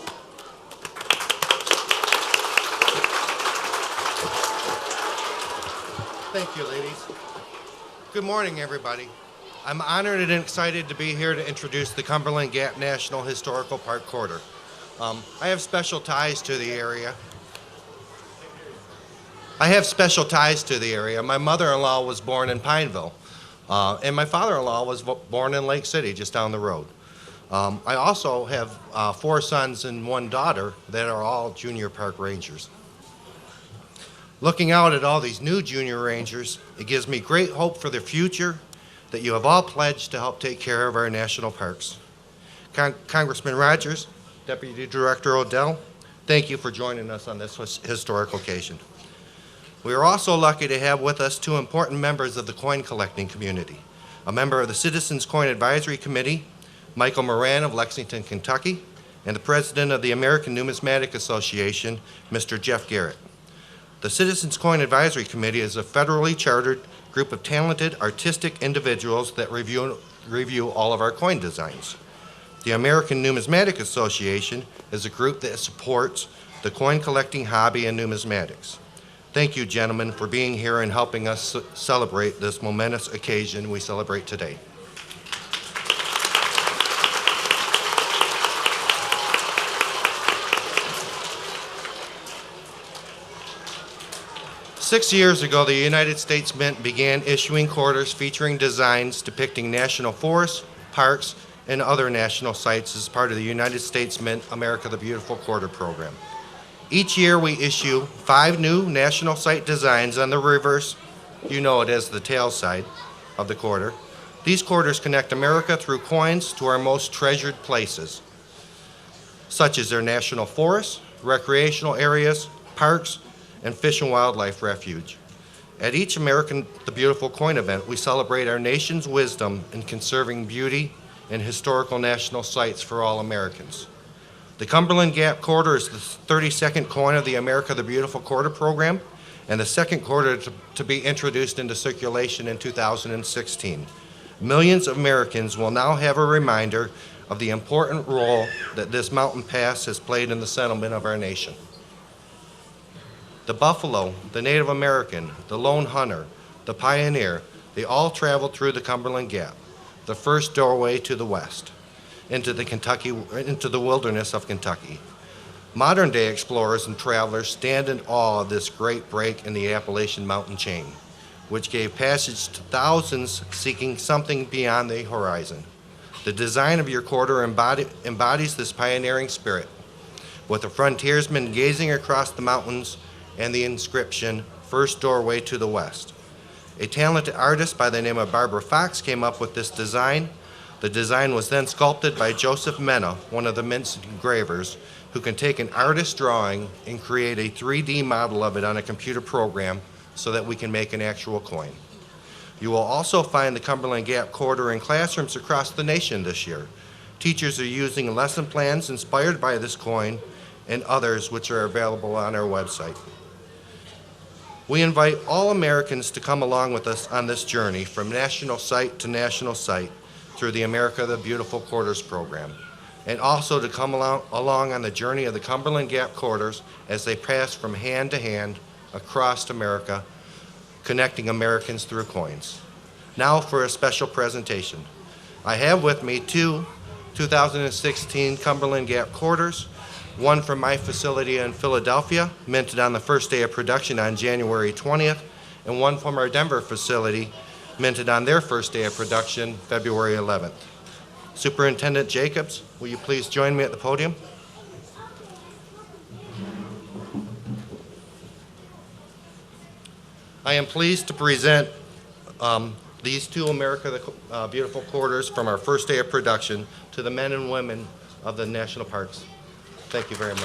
Thank you, ladies. Good morning, everybody. I'm honored and excited to be here to introduce the Cumberland Gap National Historical Park Quarter. I have special ties to the area. My mother-in-law was born in Pineville, and my father-in-law was born in Lake City, just down the road. I also have 4 sons and 1 daughter that are all junior park rangers. Looking out at all these new junior rangers, it gives me great hope for the future that you have all pledged to help take care of our national parks. Congressman Rogers, Deputy Director Odell, thank you for joining us on this historic occasion. We are also lucky to have with us 2 important members of the coin collecting community. A member of the Citizens Coin Advisory Committee, Michael Moran of Lexington, Kentucky, and the President of the American Numismatic Association, Mr. Jeff Garrett. The Citizens Coin Advisory Committee is a federally chartered group of talented, artistic individuals that review all of our coin designs. The American Numismatic Association is a group that supports the coin collecting hobby and numismatics. Thank you, gentlemen, for being here and helping us celebrate this momentous occasion we celebrate today. Six years ago, the United States Mint began issuing quarters featuring designs depicting national forests, parks, and other national sites as part of the United States Mint America the Beautiful Quarter program. Each year we issue 5 new national site designs on the reverse, you know it as the tail side of the quarter. These quarters connect America through coins to our most treasured places, such as their national forests, recreational areas, parks, and fish and wildlife refuge. At each American the Beautiful coin event, we celebrate our nation's wisdom in conserving beauty and historical national sites for all Americans. The Cumberland Gap Quarter is the 32nd coin of the America the Beautiful Quarter program, and the second quarter to be introduced into circulation in 2016. Millions of Americans will now have a reminder of the important role that this mountain pass has played in the settlement of our nation. The buffalo, the Native American, the lone hunter, the pioneer, they all traveled through the Cumberland Gap, the first doorway to the west, into the wilderness of Kentucky. Modern day explorers and travelers stand in awe of this great break in the Appalachian mountain chain, which gave passage to thousands seeking something beyond the horizon. The design of your quarter embodies this pioneering spirit, with a frontiersman gazing across the mountains and the inscription, "First Doorway to the West." A talented artist by the name of Barbara Fox came up with this design. The design was then sculpted by Joseph Mena, one of the Mint's engravers, who can take an artist's drawing and create a 3D model of it on a computer program so that we can make an actual coin. You will also find the Cumberland Gap Quarter in classrooms across the nation this year. Teachers are using lesson plans inspired by this coin and others which are available on our website. We invite all Americans to come along with us on this journey from national site to national site through the America the Beautiful Quarters program, and also to come along on the journey of the Cumberland Gap Quarters as they pass from hand to hand across America, connecting Americans through coins. Now for a special presentation. I have with me two 2016 Cumberland Gap Quarters, one from my facility in Philadelphia, minted on the first day of production on January 20th, and one from our Denver facility, minted on their first day of production, February 11th. Superintendent Jacobs, will you please join me at the podium? I am pleased to present these two America the Beautiful Quarters from our first day of production to the men and women of the national parks. Thank you very much.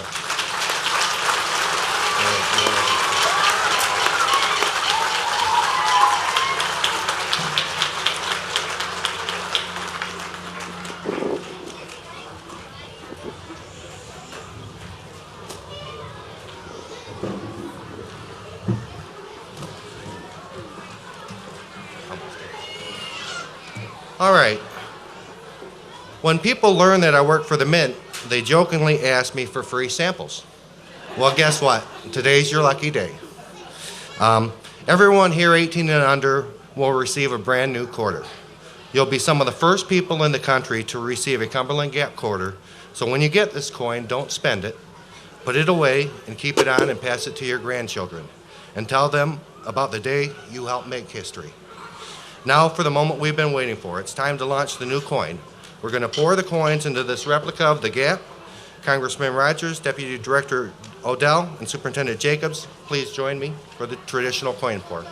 All right. When people learn that I work for the Mint, they jokingly ask me for free samples. Well, guess what? Today's your lucky day. Everyone here 18 and under will receive a brand new quarter. You'll be some of the first people in the country to receive a Cumberland Gap Quarter, so when you get this coin, don't spend it. Put it away and keep it on and pass it to your grandchildren, and tell them about the day you helped make history. Now for the moment we've been waiting for. It's time to launch the new coin. We're going to pour the coins into this replica of the Gap. Congressman Rogers, Deputy Director Odell, and Superintendent Jacobs, please join me for the traditional coin pour.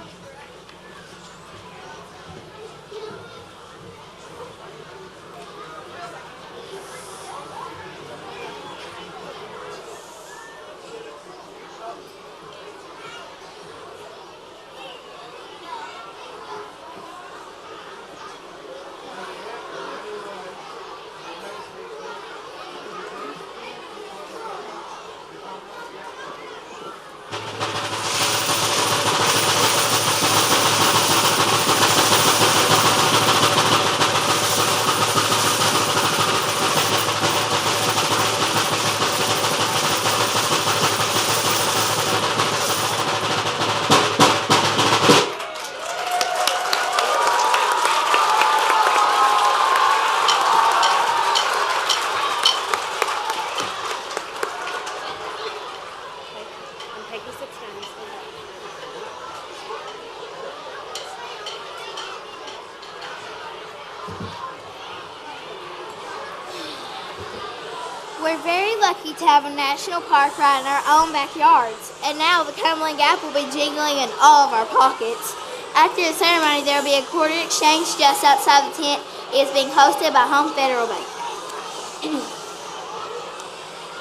We're very lucky to have a national park right in our own backyards, and now the Cumberland Gap will be jingling in all of our pockets. After the ceremony, there will be a quarter exchange just outside the tent. It is being hosted by Home Federal Bank.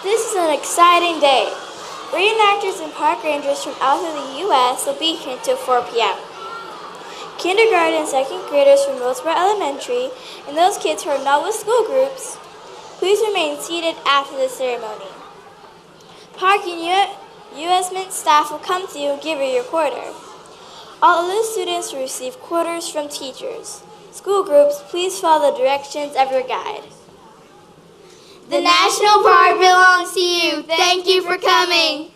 This is an exciting day. Reenactors and park rangers from out of the U.S. will be here until 4 p.m. Kindergarten and second graders from Millsboro Elementary and those kids who are not with school groups, please remain seated after the ceremony. Park and U.S. Mint staff will come to you and give you your quarter. All other students will receive quarters from teachers. School groups, please follow the directions of your guide. The National Park belongs to you. Thank you for coming.